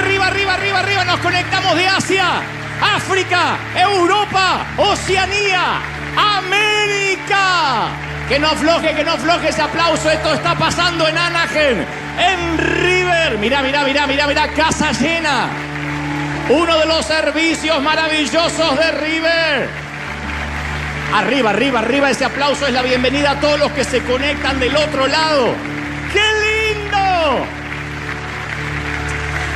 arriba, arriba, arriba, arriba. Nos conectamos de Asia, África, Europa, Oceanía, América. Que no afloje ese aplauso. Esto está pasando en Anaheim, en River. Mirá, casa llena. Uno de los servicios maravillosos de River. Arriba, arriba, arriba. Ese aplauso es la bienvenida a todos los que se conectan del otro lado. ¡Qué lindo!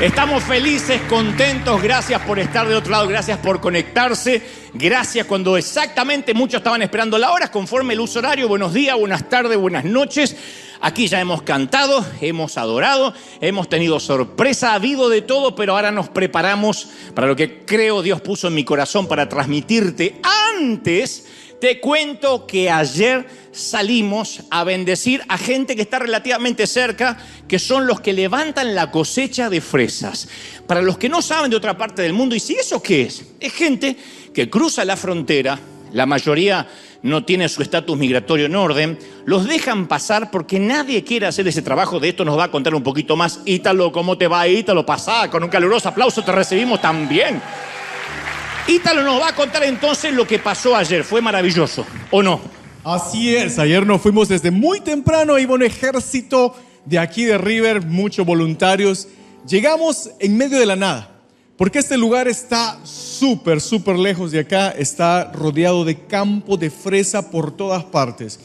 Estamos felices, contentos. Gracias por estar del otro lado. Gracias por conectarse. Gracias cuando exactamente muchos estaban esperando la hora, conforme el uso horario. Buenos días, buenas tardes, buenas noches. Aquí ya hemos cantado, hemos adorado, hemos tenido sorpresa, ha habido de todo, pero ahora nos preparamos para lo que creo Dios puso en mi corazón para transmitirte. Antes, te cuento que ayer salimos a bendecir a gente que está relativamente cerca, que son los que levantan la cosecha de fresas. Para los que no saben de otra parte del mundo, ¿y si eso qué es? Es gente que cruza la frontera, la mayoría no tiene su estatus migratorio en orden, los dejan pasar porque nadie quiere hacer ese trabajo. De esto nos va a contar un poquito más Ítalo. ¿Cómo te va, Ítalo? Pasá, con un caluroso aplauso te recibimos también. Ítalo nos va a contar entonces lo que pasó ayer. ¿Fue maravilloso o no? Así es, ayer nos fuimos desde muy temprano, iba un ejército de aquí de River, muchos voluntarios. Llegamos en medio de la nada, porque este lugar está súper lejos de acá, está rodeado de campo de fresa por todas partes.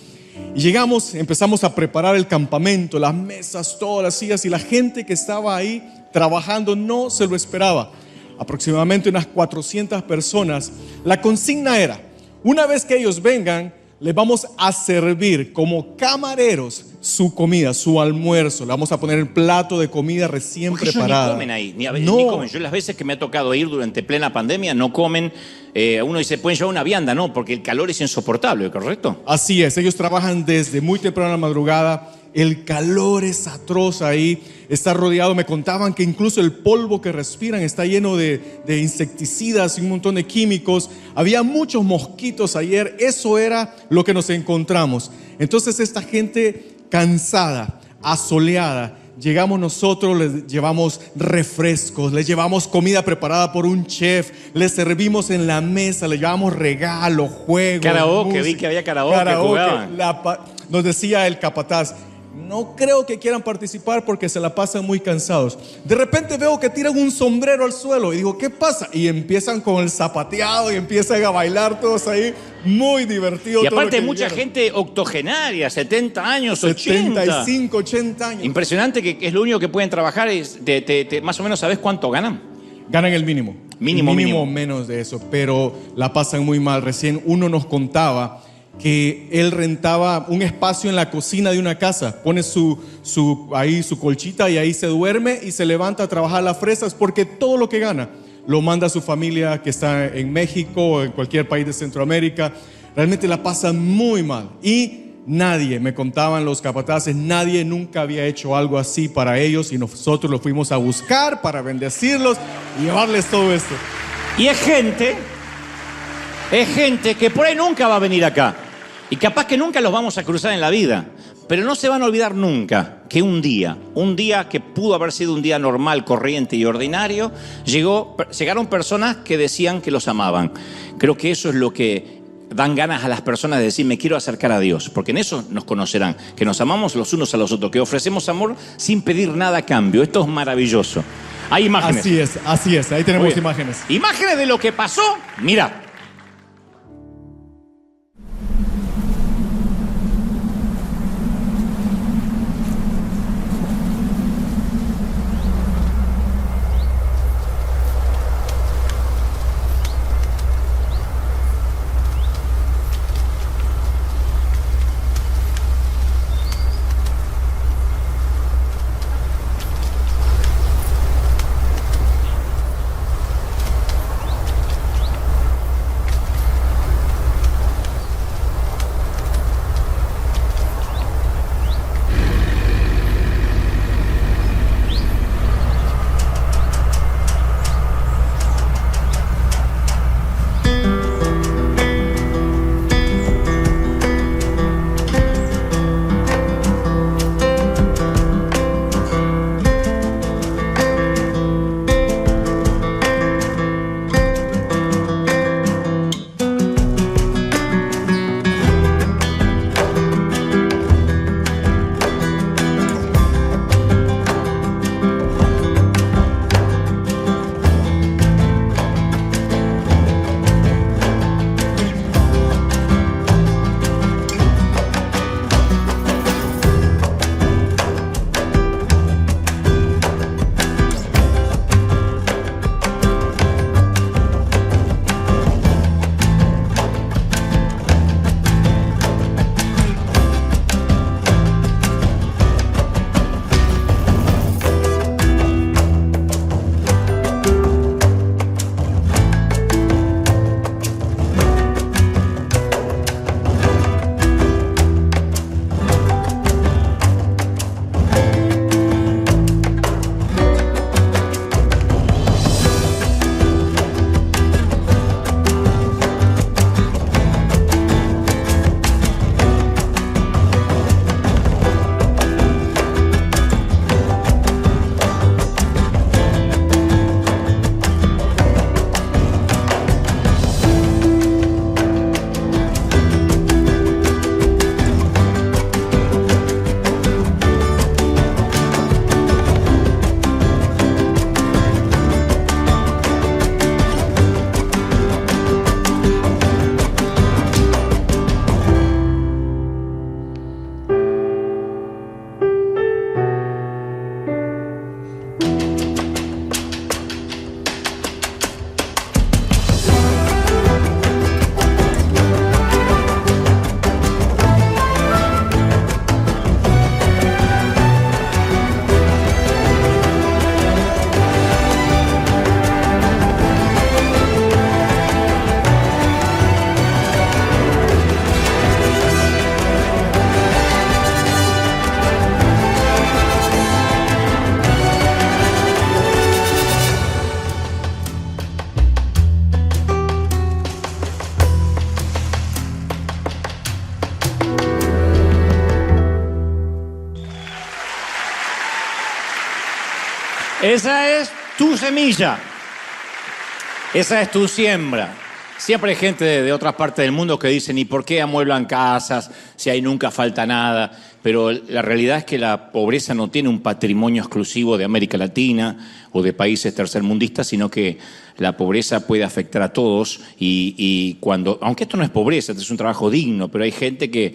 Y llegamos, empezamos a preparar el campamento, las mesas, todas las sillas, y la gente que estaba ahí trabajando no se lo esperaba. Aproximadamente unas 400 personas. La consigna era, una vez que ellos vengan, les vamos a servir como camareros su comida, su almuerzo. Le vamos a poner el plato de comida recién preparada. Ellos ni comen ahí, ni comen. Yo las veces que me ha tocado ir durante plena pandemia no comen. Uno dice, pueden llevar una vianda, no, porque el calor es insoportable, ¿correcto? Así es, ellos trabajan desde muy temprano a la madrugada. El calor es atroz ahí, está rodeado. Me contaban que incluso el polvo que respiran está lleno de insecticidas y un montón de químicos. Había muchos mosquitos ayer, eso era lo que nos encontramos. Entonces esta gente cansada, asoleada, llegamos nosotros, les llevamos refrescos, les llevamos comida preparada por un chef, les servimos en la mesa, les llevamos regalos, juegos, karaoke, música. Vi que había karaoke jugaban. Nos decía el capataz, no creo que quieran participar porque se la pasan muy cansados. De repente veo que tiran un sombrero al suelo y digo, ¿qué pasa? Y empiezan con el zapateado y empiezan a bailar todos ahí. Muy divertido. Y aparte mucha gente octogenaria, 70 años, 80. 75, 80 años. Impresionante, que es lo único que pueden trabajar. Más o menos, ¿sabes cuánto ganan? Ganan el mínimo. Mínimo menos de eso, pero la pasan muy mal. Recién uno nos contaba que él rentaba un espacio en la cocina de una casa, pone su colchita y ahí se duerme y se levanta a trabajar las fresas, porque todo lo que gana lo manda a su familia que está en México o en cualquier país de Centroamérica. Realmente la pasan muy mal y nadie, me contaban los capataces, nadie nunca había hecho algo así para ellos, y nosotros los fuimos a buscar para bendecirlos y llevarles todo esto. Y es gente que por ahí nunca va a venir acá. Y capaz que nunca los vamos a cruzar en la vida. Pero no se van a olvidar nunca que un día que pudo haber sido un día normal, corriente y ordinario, llegaron personas que decían que los amaban. Creo que eso es lo que dan ganas a las personas de decir, me quiero acercar a Dios. Porque en eso nos conocerán, que nos amamos los unos a los otros, que ofrecemos amor sin pedir nada a cambio. Esto es maravilloso. Hay imágenes. Así es, ahí tenemos imágenes. Imágenes de lo que pasó, mira. Esa es tu semilla. Esa es tu siembra. Siempre hay gente de otras partes del mundo que dicen, ¿y por qué amueblan casas si ahí nunca falta nada? Pero la realidad es que la pobreza no tiene un patrimonio exclusivo de América Latina o de países tercermundistas, sino que la pobreza puede afectar a todos y cuando, aunque esto no es pobreza, esto es un trabajo digno, pero hay gente que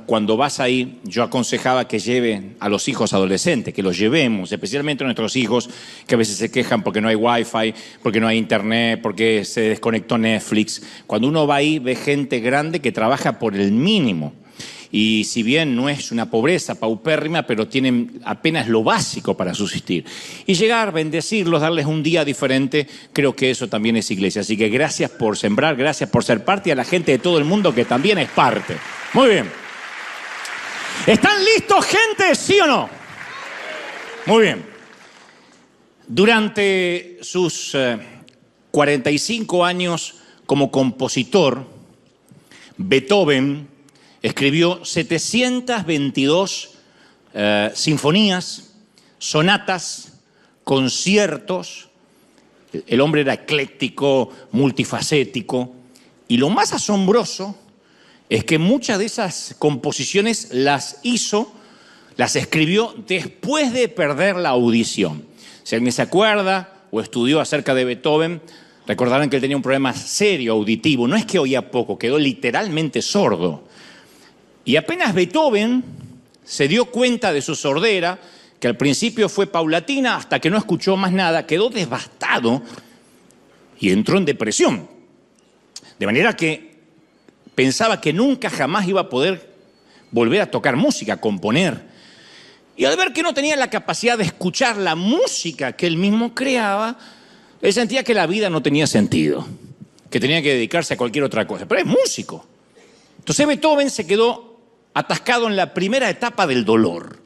cuando vas ahí, yo aconsejaba que lleven a los hijos adolescentes, que los llevemos, especialmente a nuestros hijos que a veces se quejan porque no hay wifi, porque no hay internet, porque se desconectó Netflix. Cuando uno va ahí ve gente grande que trabaja por el mínimo. Y si bien no es una pobreza paupérrima, pero tienen apenas lo básico para subsistir. Y llegar, bendecirlos, darles un día diferente, creo que eso también es iglesia. Así que gracias por sembrar, gracias por ser parte, y a la gente de todo el mundo que también es parte. Muy bien. ¿Están listos, gente? ¿Sí o no? Muy bien. Durante sus 45 años como compositor, Beethoven escribió 722 sinfonías, sonatas, conciertos. El hombre era ecléctico, multifacético. Y lo más asombroso es que muchas de esas composiciones las escribió después de perder la audición. Si alguien se acuerda o estudió acerca de Beethoven, recordarán que él tenía un problema serio auditivo. No es que oía poco, quedó literalmente sordo. Y apenas Beethoven se dio cuenta de su sordera, que al principio fue paulatina hasta que no escuchó más nada, quedó devastado y entró en depresión. De manera que pensaba que nunca jamás iba a poder volver a tocar música, a componer. Y al ver que no tenía la capacidad de escuchar la música que él mismo creaba, él sentía que la vida no tenía sentido, que tenía que dedicarse a cualquier otra cosa. Pero es músico. Entonces Beethoven se quedó atascado en la primera etapa del dolor,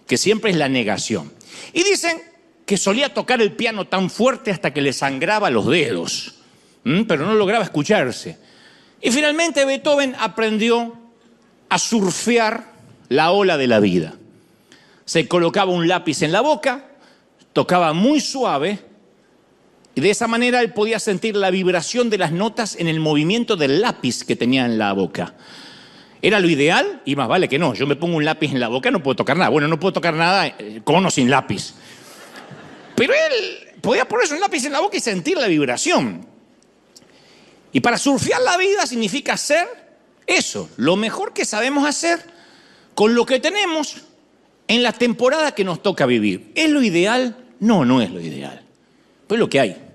que siempre es la negación. Y dicen que solía tocar el piano tan fuerte hasta que le sangraba los dedos, pero no lograba escucharse. Y finalmente Beethoven aprendió a surfear la ola de la vida. Se colocaba un lápiz en la boca, tocaba muy suave, y de esa manera él podía sentir la vibración de las notas en el movimiento del lápiz que tenía en la boca. Era lo ideal, y más vale que no. Yo me pongo un lápiz en la boca, no puedo tocar nada. Bueno, no puedo tocar nada con o sin lápiz. Pero él podía ponerse un lápiz en la boca y sentir la vibración. Y para surfear la vida significa hacer eso, lo mejor que sabemos hacer con lo que tenemos en la temporada que nos toca vivir. ¿Es lo ideal? No, no es lo ideal. Pero es lo que hay.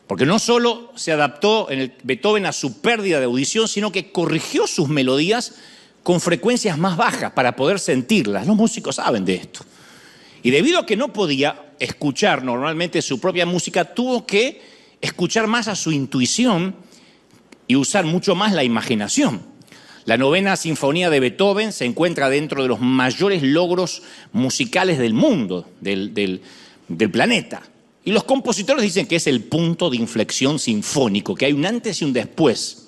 Porque no solo se adaptó Beethoven a su pérdida de audición, sino que corrigió sus melodías con frecuencias más bajas para poder sentirlas. Los músicos saben de esto. Y debido a que no podía escuchar normalmente su propia música, tuvo que escuchar más a su intuición y usar mucho más la imaginación. La novena sinfonía de Beethoven se encuentra dentro de los mayores logros musicales del mundo, del planeta. Y los compositores dicen que es el punto de inflexión sinfónico, que hay un antes y un después.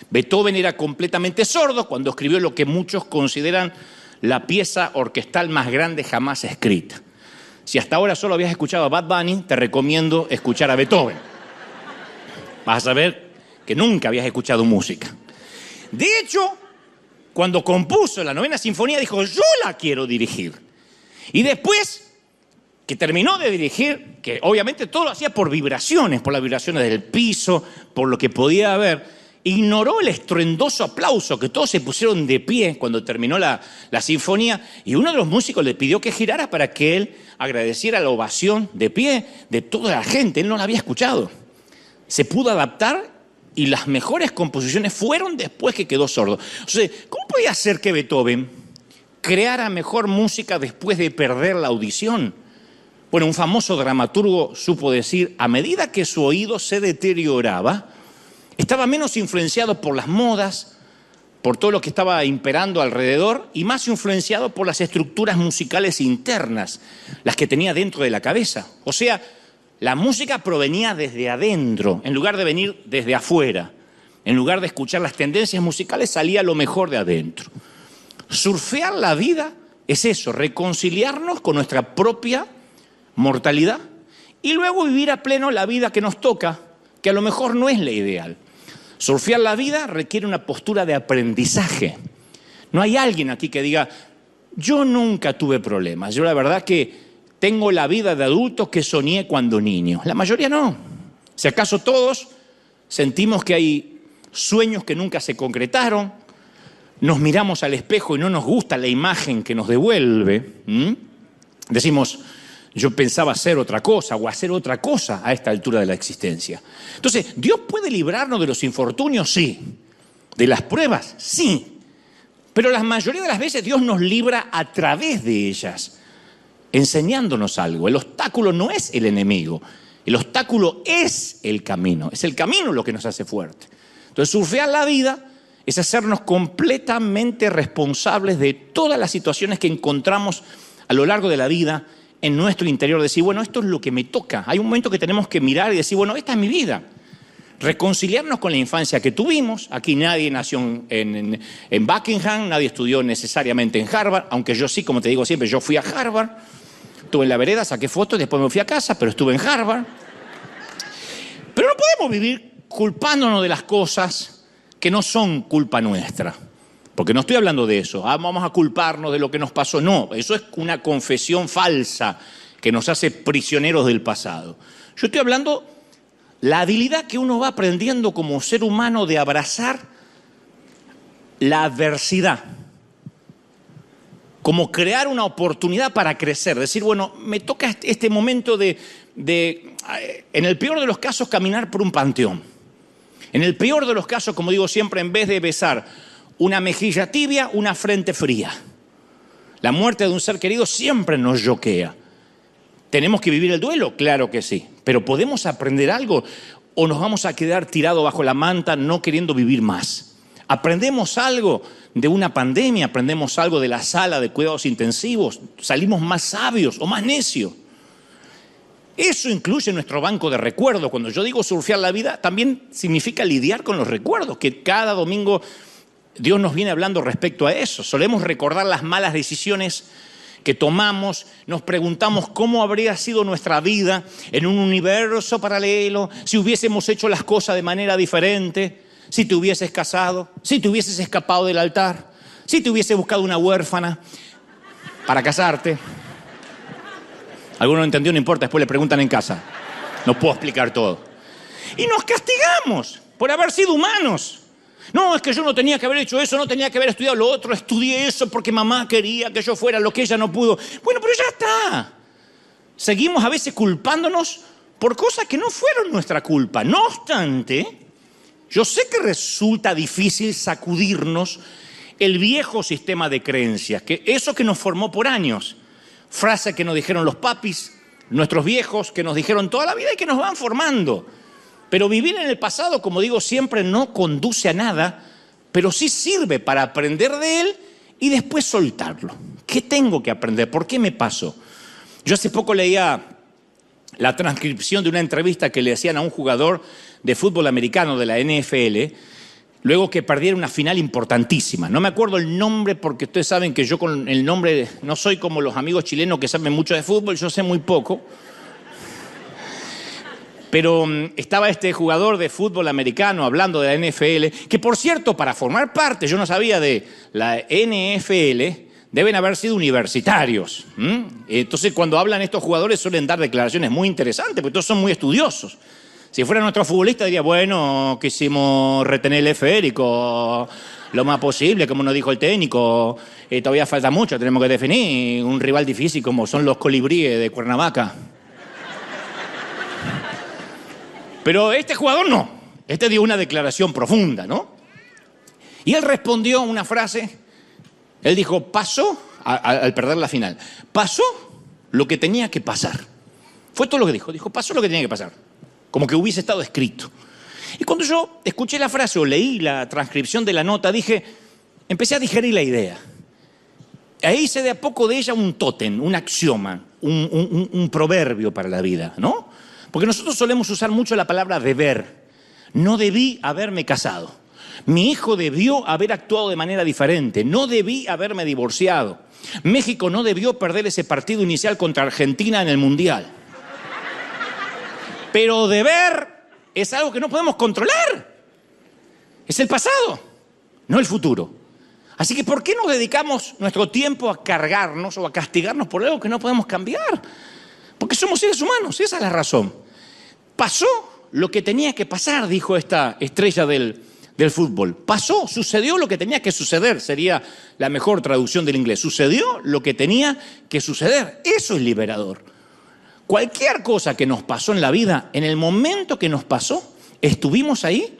Beethoven era completamente sordo cuando escribió lo que muchos consideran la pieza orquestal más grande jamás escrita. Si hasta ahora solo habías escuchado a Bad Bunny, te recomiendo escuchar a Beethoven. Vas a saber que nunca habías escuchado música. De hecho, cuando compuso la novena sinfonía, dijo, yo la quiero dirigir. Y después que terminó de dirigir, que obviamente todo lo hacía por vibraciones, por las vibraciones del piso, por lo que podía haber, ignoró el estruendoso aplauso, que todos se pusieron de pie cuando terminó la sinfonía, y uno de los músicos le pidió que girara para que él agradeciera la ovación de pie de toda la gente. Él no la había escuchado. Se pudo adaptar y las mejores composiciones fueron después que quedó sordo. O sea, ¿cómo podía ser que Beethoven creara mejor música después de perder la audición? Bueno, un famoso dramaturgo supo decir, a medida que su oído se deterioraba, estaba menos influenciado por las modas, por todo lo que estaba imperando alrededor, y más influenciado por las estructuras musicales internas, las que tenía dentro de la cabeza. O sea, la música provenía desde adentro, en lugar de venir desde afuera. En lugar de escuchar las tendencias musicales, salía lo mejor de adentro. Surfear la vida es eso, reconciliarnos con nuestra propia mortalidad, y luego vivir a pleno la vida que nos toca, que a lo mejor no es la ideal. Surfear la vida requiere una postura de aprendizaje. No hay alguien aquí que diga, yo nunca tuve problemas, yo la verdad que tengo la vida de adulto que soñé cuando niño. La mayoría no. Si acaso todos sentimos que hay sueños que nunca se concretaron, nos miramos al espejo y no nos gusta la imagen que nos devuelve. Decimos, yo pensaba hacer otra cosa o hacer otra cosa a esta altura de la existencia. Entonces, ¿Dios puede librarnos de los infortunios? Sí. ¿De las pruebas? Sí. Pero la mayoría de las veces Dios nos libra a través de ellas, enseñándonos algo. El obstáculo no es el enemigo, el obstáculo es el camino lo que nos hace fuerte. Entonces, surfear la vida es hacernos completamente responsables de todas las situaciones que encontramos a lo largo de la vida en nuestro interior. Decir, bueno, esto es lo que me toca. Hay un momento que tenemos que mirar y decir, bueno, esta es mi vida. Reconciliarnos con la infancia que tuvimos. Aquí nadie nació en Buckingham, nadie estudió necesariamente en Harvard, aunque yo sí, como te digo siempre, yo fui a Harvard. Estuve en la vereda, saqué fotos, después me fui a casa, pero estuve en Harvard. Pero no podemos vivir culpándonos de las cosas que no son culpa nuestra. Porque no estoy hablando de eso. Vamos a culparnos de lo que nos pasó. No, eso es una confesión falsa que nos hace prisioneros del pasado. Yo estoy hablando la habilidad que uno va aprendiendo como ser humano de abrazar la adversidad. Como crear una oportunidad para crecer. Decir, bueno, me toca este momento de, en el peor de los casos, caminar por un panteón. En el peor de los casos, como digo siempre, en vez de besar una mejilla tibia, una frente fría. La muerte de un ser querido siempre nos choquea. ¿Tenemos que vivir el duelo? Claro que sí. Pero ¿podemos aprender algo o nos vamos a quedar tirados bajo la manta no queriendo vivir más? ¿Aprendemos algo de una pandemia? ¿Aprendemos algo de la sala de cuidados intensivos? ¿Salimos más sabios o más necios? Eso incluye nuestro banco de recuerdos. Cuando yo digo surfear la vida, también significa lidiar con los recuerdos, que cada domingo Dios nos viene hablando respecto a eso. Solemos recordar las malas decisiones que tomamos, nos preguntamos cómo habría sido nuestra vida en un universo paralelo, si hubiésemos hecho las cosas de manera diferente, si te hubieses casado, si te hubieses escapado del altar, si te hubiese buscado una huérfana para casarte. Alguno no entendió, no importa, después le preguntan en casa. No puedo explicar todo. Y nos castigamos por haber sido humanos. No, es que yo no tenía que haber hecho eso, no tenía que haber estudiado lo otro, estudié eso porque mamá quería que yo fuera lo que ella no pudo. Bueno, pero ya está. Seguimos a veces culpándonos por cosas que no fueron nuestra culpa. No obstante, yo sé que resulta difícil sacudirnos el viejo sistema de creencias, que eso que nos formó por años. Frases que nos dijeron los papis, nuestros viejos, que nos dijeron toda la vida y que nos van formando. Pero vivir en el pasado, como digo siempre, no conduce a nada, pero sí sirve para aprender de él y después soltarlo. ¿Qué tengo que aprender? ¿Por qué me pasó? Yo hace poco leía la transcripción de una entrevista que le hacían a un jugador de fútbol americano de la NFL, luego que perdiera una final importantísima. No me acuerdo el nombre porque ustedes saben que yo con el nombre no soy como los amigos chilenos que saben mucho de fútbol, yo sé muy poco. Pero estaba este jugador de fútbol americano hablando de la NFL, que por cierto, para formar parte, yo no sabía de la NFL, deben haber sido universitarios. Entonces, cuando hablan estos jugadores suelen dar declaraciones muy interesantes, porque todos son muy estudiosos. Si fuera nuestro futbolista diría, bueno, quisimos retener el esférico lo más posible, como nos dijo el técnico. Todavía falta mucho, tenemos que definir un rival difícil como son los colibríes de Cuernavaca. Pero este jugador no. Este dio una declaración profunda, ¿no? Y él respondió una frase. Él dijo, pasó, al perder la final, pasó lo que tenía que pasar. Fue todo lo que dijo. Dijo, pasó lo que tenía que pasar. Como que hubiese estado escrito. Y cuando yo escuché la frase o leí la transcripción de la nota, empecé a digerir la idea. Ahí hice de a poco de ella un tótem, un axioma, un proverbio para la vida, ¿no? Porque nosotros solemos usar mucho la palabra deber. No debí haberme casado. Mi hijo debió haber actuado de manera diferente. No debí haberme divorciado. México no debió perder ese partido inicial contra Argentina en el Mundial. Pero deber es algo que no podemos controlar. Es el pasado, no el futuro. Así que, ¿por qué nos dedicamos nuestro tiempo a cargarnos o a castigarnos por algo que no podemos cambiar? Porque somos seres humanos, esa es la razón. Pasó lo que tenía que pasar, dijo esta estrella del fútbol. Pasó, sucedió lo que tenía que suceder, sería la mejor traducción del inglés. Sucedió lo que tenía que suceder. Eso es liberador. Cualquier cosa que nos pasó en la vida, en el momento que nos pasó, estuvimos ahí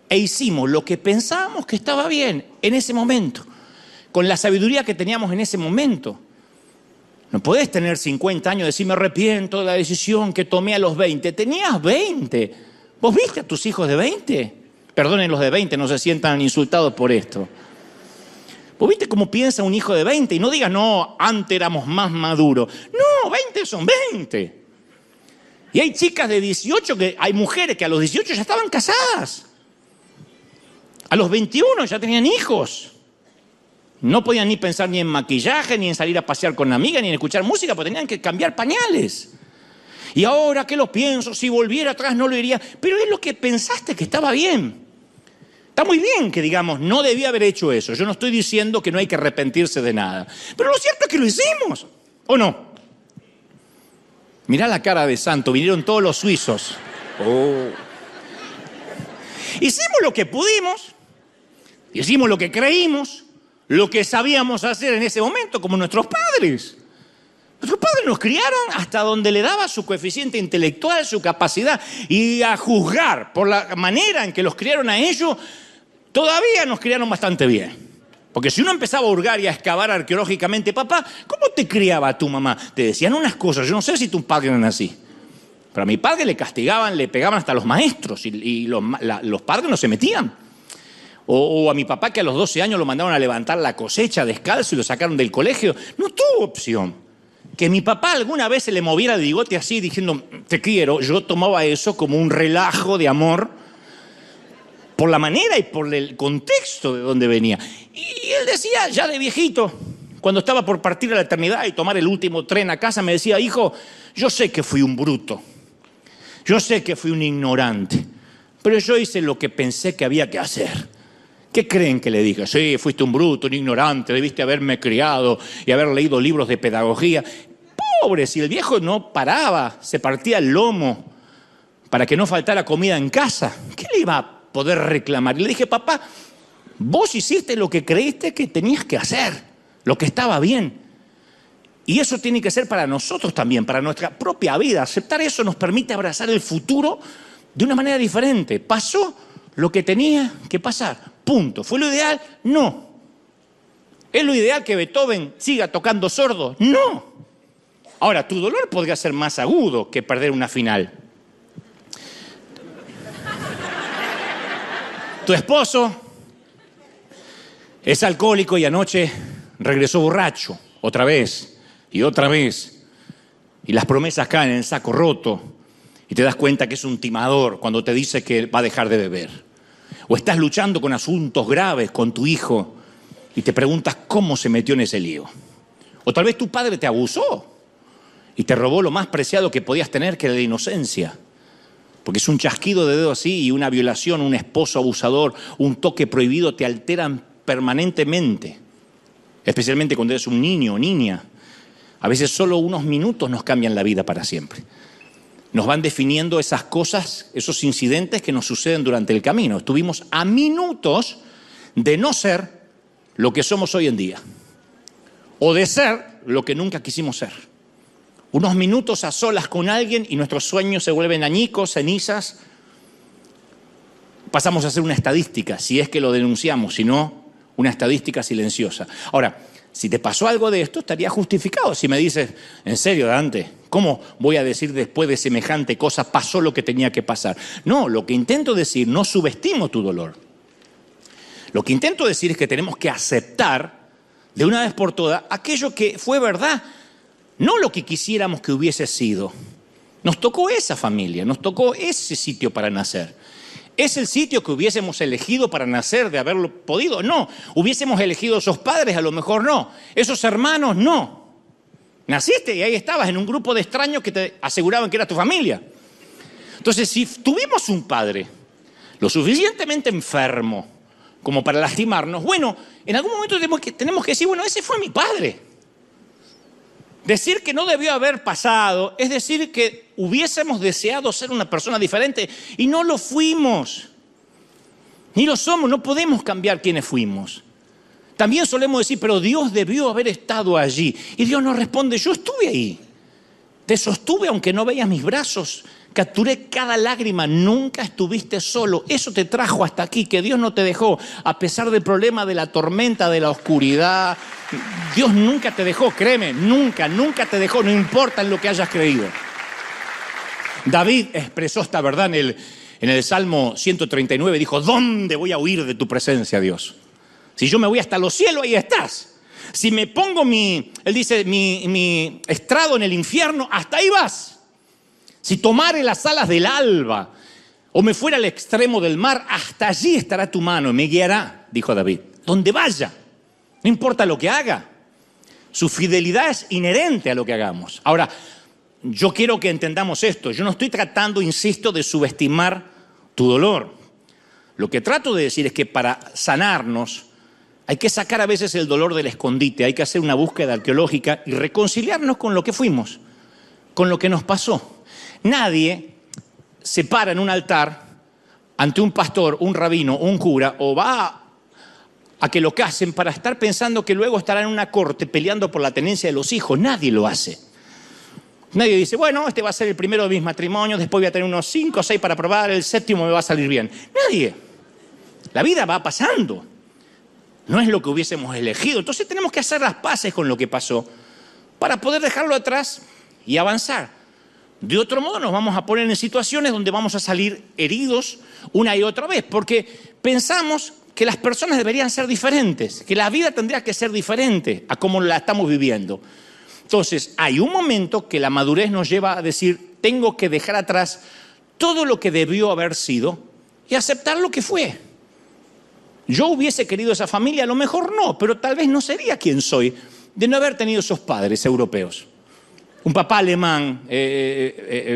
e hicimos lo que pensábamos que estaba bien en ese momento, con la sabiduría que teníamos en ese momento. No podés tener 50 años y decir, me arrepiento de la decisión que tomé a los 20. Tenías 20. ¿Vos viste a tus hijos de 20? Perdonen los de 20, no se sientan insultados por esto. ¿Vos viste cómo piensa un hijo de 20? Y no digas, no, antes éramos más maduros. No, 20 son 20. Y hay chicas de 18, hay mujeres que a los 18 ya estaban casadas. A los 21 ya tenían hijos. No podían ni pensar ni en maquillaje, ni en salir a pasear con amigas, ni en escuchar música, porque tenían que cambiar pañales. Y ahora que lo pienso, si volviera atrás no lo diría. Pero es lo que pensaste que estaba bien. Está muy bien que digamos, no debía haber hecho eso. Yo no estoy diciendo que no hay que arrepentirse de nada. Pero lo cierto es que lo hicimos, ¿o no? Mirá la cara de santo, vinieron todos los suizos. Oh. Hicimos lo que pudimos, hicimos lo que creímos, lo que sabíamos hacer en ese momento, como nuestros padres. Nuestros padres nos criaron hasta donde le daba su coeficiente intelectual, su capacidad. Y a juzgar por la manera en que los criaron a ellos, todavía nos criaron bastante bien. Porque si uno empezaba a hurgar y a excavar arqueológicamente, papá, ¿cómo te criaba tu mamá? Te decían unas cosas, yo no sé si tus padres eran así. Pero a mi padre le castigaban, le pegaban hasta los maestros y los padres no se metían. O a mi papá, que a los 12 años lo mandaron a levantar la cosecha descalzo y lo sacaron del colegio. No tuvo opción. Que mi papá alguna vez se le moviera el bigote así diciendo, te quiero, yo tomaba eso como un relajo de amor por la manera y por el contexto de donde venía. Y él decía, ya de viejito, cuando estaba por partir a la eternidad y tomar el último tren a casa, me decía, hijo, yo sé que fui un bruto. Yo sé que fui un ignorante, pero yo hice lo que pensé que había que hacer. ¿Qué creen que le dije? Sí, fuiste un bruto, un ignorante, debiste haberme criado y haber leído libros de pedagogía. Pobre, si el viejo no paraba, se partía el lomo para que no faltara comida en casa, ¿qué le iba a poder reclamar? Y le dije, papá, vos hiciste lo que creíste que tenías que hacer, lo que estaba bien. Y eso tiene que ser para nosotros también, para nuestra propia vida. Aceptar eso nos permite abrazar el futuro de una manera diferente. Pasó lo que tenía que pasar. Punto. ¿Fue lo ideal? No. ¿Es lo ideal que Beethoven siga tocando sordo? No. Ahora, tu dolor podría ser más agudo que perder una final. Tu esposo es alcohólico y anoche regresó borracho, otra vez. Y otra vez, y las promesas caen en el saco roto, y te das cuenta que es un timador cuando te dice que va a dejar de beber. O estás luchando con asuntos graves con tu hijo y te preguntas cómo se metió en ese lío. O tal vez tu padre te abusó y te robó lo más preciado que podías tener, que era la inocencia. Porque es un chasquido de dedo así y una violación, un esposo abusador, un toque prohibido te alteran permanentemente. Especialmente cuando eres un niño o niña. A veces solo unos minutos nos cambian la vida para siempre. Nos van definiendo esas cosas, esos incidentes que nos suceden durante el camino. Estuvimos a minutos de no ser lo que somos hoy en día. O de ser lo que nunca quisimos ser. Unos minutos a solas con alguien y nuestros sueños se vuelven añicos, cenizas. Pasamos a ser una estadística, si es que lo denunciamos, si no, una estadística silenciosa. Ahora, si te pasó algo de esto, estaría justificado. Si me dices, en serio, Dante, ¿cómo voy a decir después de semejante cosa pasó lo que tenía que pasar? No, lo que intento decir, no subestimo tu dolor. Lo que intento decir es que tenemos que aceptar de una vez por todas aquello que fue verdad, no lo que quisiéramos que hubiese sido. Nos tocó esa familia, nos tocó ese sitio para nacer. ¿Es el sitio que hubiésemos elegido para nacer de haberlo podido? No. ¿Hubiésemos elegido esos padres? A lo mejor no. ¿Esos hermanos? No. Naciste y ahí estabas en un grupo de extraños que te aseguraban que era tu familia. Entonces, si tuvimos un padre lo suficientemente enfermo como para lastimarnos, bueno, en algún momento tenemos que decir, bueno, ese fue mi padre. Decir que no debió haber pasado es decir que hubiésemos deseado ser una persona diferente y no lo fuimos. Ni lo somos, no podemos cambiar quiénes fuimos. También solemos decir, pero Dios debió haber estado allí. Y Dios nos responde, yo estuve ahí. Te sostuve aunque no veías mis brazos. Capturé cada lágrima, nunca estuviste solo. Eso te trajo hasta aquí, que Dios no te dejó. A pesar del problema de la tormenta, de la oscuridad, Dios nunca te dejó, créeme, nunca te dejó, no importa en lo que hayas creído. David expresó esta verdad en el Salmo 139, dijo, ¿dónde voy a huir de tu presencia, Dios? Si yo me voy hasta los cielos, ahí estás. Si me pongo mi estrado en el infierno, hasta ahí vas. Si tomare las alas del alba o me fuera al extremo del mar, hasta allí estará tu mano y me guiará, dijo David. Donde vaya, no importa lo que haga. Su fidelidad es inherente a lo que hagamos. Ahora, yo quiero que entendamos esto. Yo no estoy tratando, insisto, de subestimar tu dolor. Lo que trato de decir es que para sanarnos hay que sacar a veces el dolor del escondite. Hay que hacer una búsqueda arqueológica y reconciliarnos con lo que fuimos, con lo que nos pasó. Nadie se para en un altar ante un pastor, un rabino, un cura, o va a que lo casen para estar pensando que luego estará en una corte peleando por la tenencia de los hijos. Nadie lo hace. Nadie dice, bueno, este va a ser el primero de mis matrimonios, después voy a tener unos 5 o 6 para probar, el 7º me va a salir bien. Nadie. La vida va pasando. No es lo que hubiésemos elegido. Entonces tenemos que hacer las paces con lo que pasó para poder dejarlo atrás y avanzar. De otro modo nos vamos a poner en situaciones donde vamos a salir heridos una y otra vez, porque pensamos que las personas deberían ser diferentes, que la vida tendría que ser diferente a como la estamos viviendo. Entonces, hay un momento que la madurez nos lleva a decir, tengo que dejar atrás todo lo que debió haber sido y aceptar lo que fue. Yo hubiese querido esa familia, a lo mejor no, pero tal vez no sería quien soy de no haber tenido esos padres europeos. Un papá alemán,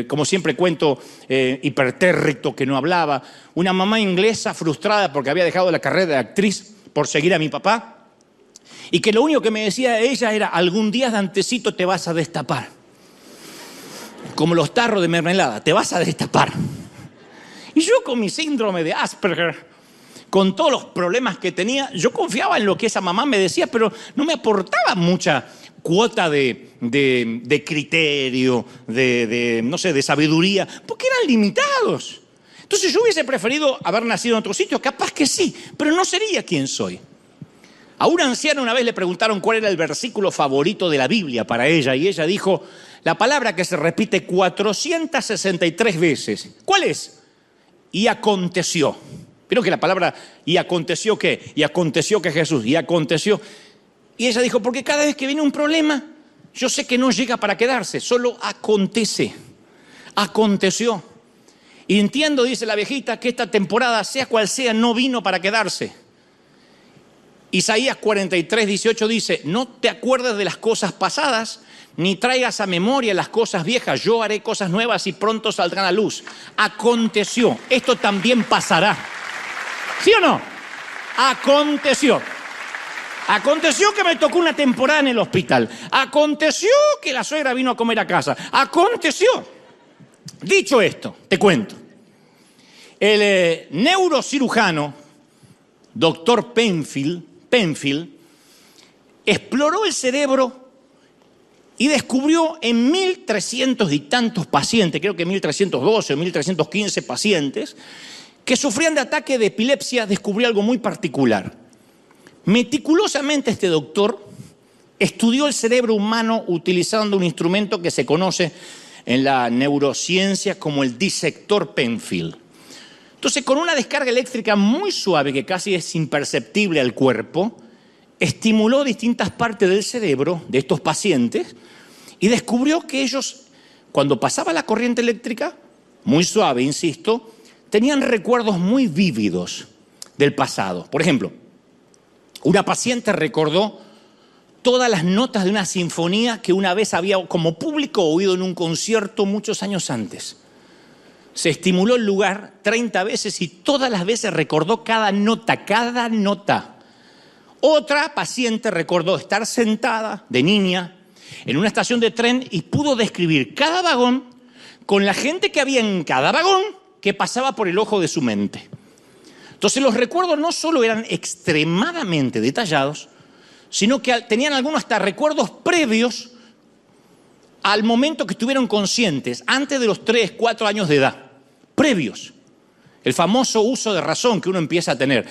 como siempre cuento, hipertérrito, que no hablaba. Una mamá inglesa frustrada porque había dejado la carrera de actriz por seguir a mi papá. Y que lo único que me decía ella era, algún día, Dantecito, te vas a destapar. Como los tarros de mermelada, te vas a destapar. Y yo con mi síndrome de Asperger, con todos los problemas que tenía, yo confiaba en lo que esa mamá me decía, pero no me aportaba mucha cuota de criterio, no sé, de sabiduría, porque eran limitados. Entonces yo hubiese preferido haber nacido en otro sitio, capaz que sí, pero no sería quien soy. A una anciana una vez le preguntaron cuál era el versículo favorito de la Biblia para ella, y ella dijo la palabra que se repite 463 veces. ¿Cuál es? Y aconteció. Vieron que la palabra y aconteció ¿qué? Y aconteció que Jesús, y aconteció. Y ella dijo, porque cada vez que viene un problema, yo sé que no llega para quedarse, solo acontece. Aconteció. Y entiendo, dice la viejita, que esta temporada, sea cual sea, no vino para quedarse. Isaías 43, 18 dice, no te acuerdes de las cosas pasadas, ni traigas a memoria las cosas viejas. Yo haré cosas nuevas y pronto saldrán a luz. Aconteció. Esto también pasará. ¿Sí o no? Aconteció. Aconteció que me tocó una temporada en el hospital. Aconteció que la suegra vino a comer a casa. Aconteció. Dicho esto, te cuento. El neurocirujano, doctor Penfield, exploró el cerebro y descubrió en 1.300 y tantos pacientes, creo que 1.312 o 1.315 pacientes, que sufrían de ataque de epilepsia, descubrió algo muy particular. Meticulosamente este doctor estudió el cerebro humano utilizando un instrumento que se conoce en la neurociencia como el disector Penfield. Entonces, con una descarga eléctrica muy suave que casi es imperceptible al cuerpo, estimuló distintas partes del cerebro de estos pacientes y descubrió que ellos, cuando pasaba la corriente eléctrica, muy suave, insisto, tenían recuerdos muy vívidos del pasado. Por ejemplo, una paciente recordó todas las notas de una sinfonía que una vez había como público oído en un concierto muchos años antes. Se estimuló el lugar 30 veces y todas las veces recordó cada nota, cada nota. Otra paciente recordó estar sentada de niña en una estación de tren y pudo describir cada vagón con la gente que había en cada vagón que pasaba por el ojo de su mente. Entonces los recuerdos no solo eran extremadamente detallados, sino que tenían algunos hasta recuerdos previos al momento que estuvieron conscientes, antes de los 3, 4 años de edad, previos. El famoso uso de razón que uno empieza a tener.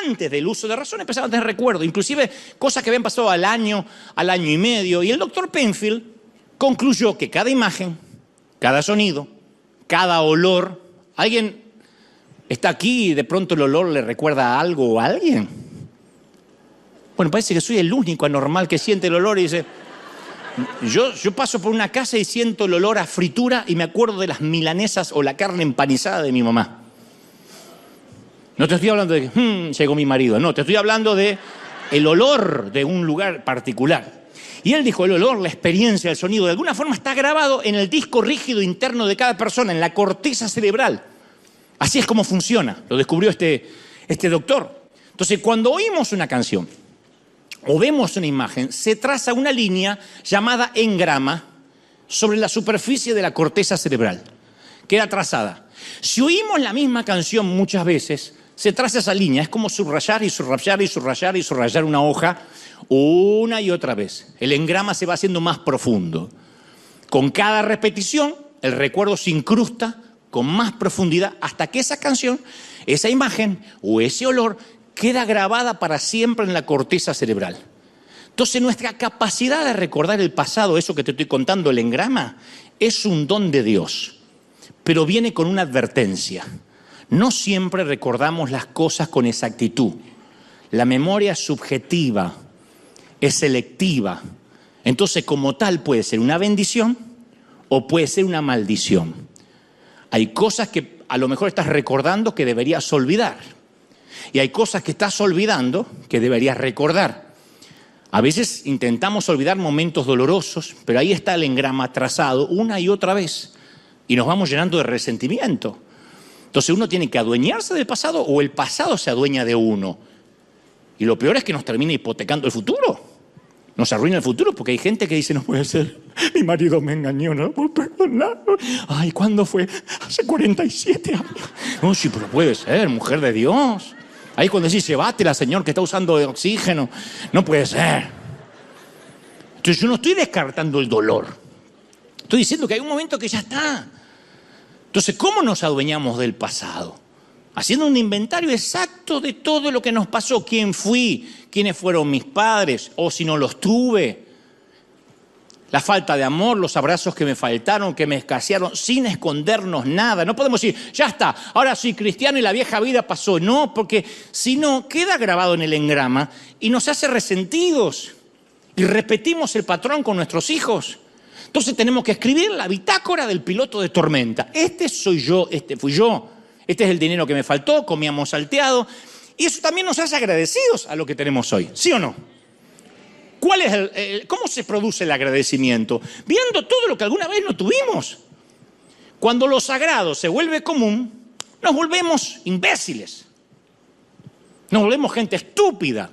Antes del uso de razón empezaban a tener recuerdos, inclusive cosas que habían pasado al año y medio. Y el doctor Penfield concluyó que cada imagen, cada sonido, cada olor, alguien está aquí y de pronto el olor le recuerda a algo o a alguien. Bueno, parece que soy el único anormal que siente el olor y dice, yo paso por una casa y siento el olor a fritura y me acuerdo de las milanesas o la carne empanizada de mi mamá. No te estoy hablando de que llegó mi marido, no, te estoy hablando de el olor de un lugar particular. Y él dijo, el olor, la experiencia, el sonido, de alguna forma está grabado en el disco rígido interno de cada persona, en la corteza cerebral. Así es como funciona, lo descubrió este doctor. Entonces, cuando oímos una canción o vemos una imagen, se traza una línea llamada engrama sobre la superficie de la corteza cerebral. Queda trazada. Si oímos la misma canción muchas veces, se traza esa línea. Es como subrayar y subrayar y subrayar y subrayar una hoja una y otra vez. El engrama se va haciendo más profundo. Con cada repetición, el recuerdo se incrusta con más profundidad hasta que esa canción, esa imagen o ese olor queda grabada para siempre en la corteza cerebral. Entonces nuestra capacidad de recordar el pasado, eso que te estoy contando, el engrama, es un don de Dios, pero viene con una advertencia. No siempre recordamos las cosas con exactitud. La memoria es subjetiva, es selectiva. Entonces, como tal, puede ser una bendición o puede ser una maldición. Hay cosas que a lo mejor estás recordando que deberías olvidar. Y hay cosas que estás olvidando que deberías recordar. A veces intentamos olvidar momentos dolorosos, pero ahí está el engrama trazado una y otra vez. Y nos vamos llenando de resentimiento. Entonces uno tiene que adueñarse del pasado o el pasado se adueña de uno. Y lo peor es que nos termina hipotecando el futuro. Nos arruina el futuro porque hay gente que dice, no puede ser, mi marido me engañó, no puedo perdonarlo. Ay, ¿cuándo fue? Hace 47 años. No, sí, pero puede ser, mujer de Dios. Ahí cuando decís, llévatela, señor, que está usando oxígeno. No puede ser. Entonces yo no estoy descartando el dolor. Estoy diciendo que hay un momento que ya está. Entonces, ¿cómo nos adueñamos del pasado? Haciendo un inventario exacto de todo lo que nos pasó. ¿Quién fui? ¿Quiénes fueron mis padres? O si no los tuve. La falta de amor, los abrazos que me faltaron, que me escasearon, sin escondernos nada. No podemos decir, ya está, ahora soy cristiano y la vieja vida pasó. No, porque si no, queda grabado en el engrama y nos hace resentidos. Y repetimos el patrón con nuestros hijos. Entonces tenemos que escribir la bitácora del piloto de tormenta. Este soy yo, este fui yo. Este es el dinero que me faltó, comíamos salteado. Y eso también nos hace agradecidos a lo que tenemos hoy. ¿Sí o no? ¿Cómo se produce el agradecimiento? Viendo todo lo que alguna vez no tuvimos. Cuando lo sagrado se vuelve común, nos volvemos imbéciles. Nos volvemos gente estúpida.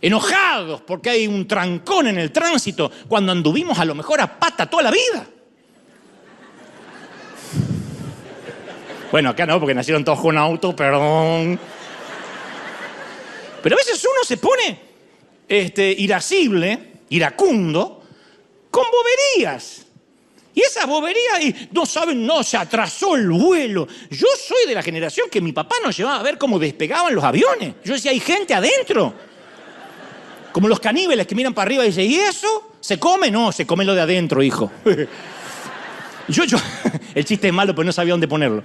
Enojados porque hay un trancón en el tránsito cuando anduvimos a lo mejor a pata toda la vida. Bueno, acá no, porque nacieron todos con auto, perdón. Pero a veces uno se pone irascible, iracundo, con boberías. Y esas boberías, y no saben, no, se atrasó el vuelo. Yo soy de la generación que mi papá nos llevaba a ver cómo despegaban los aviones. Yo decía, hay gente adentro. Como los caníbales que miran para arriba y dicen, ¿y eso? ¿Se come? No, se come lo de adentro, hijo. El chiste es malo, pero no sabía dónde ponerlo.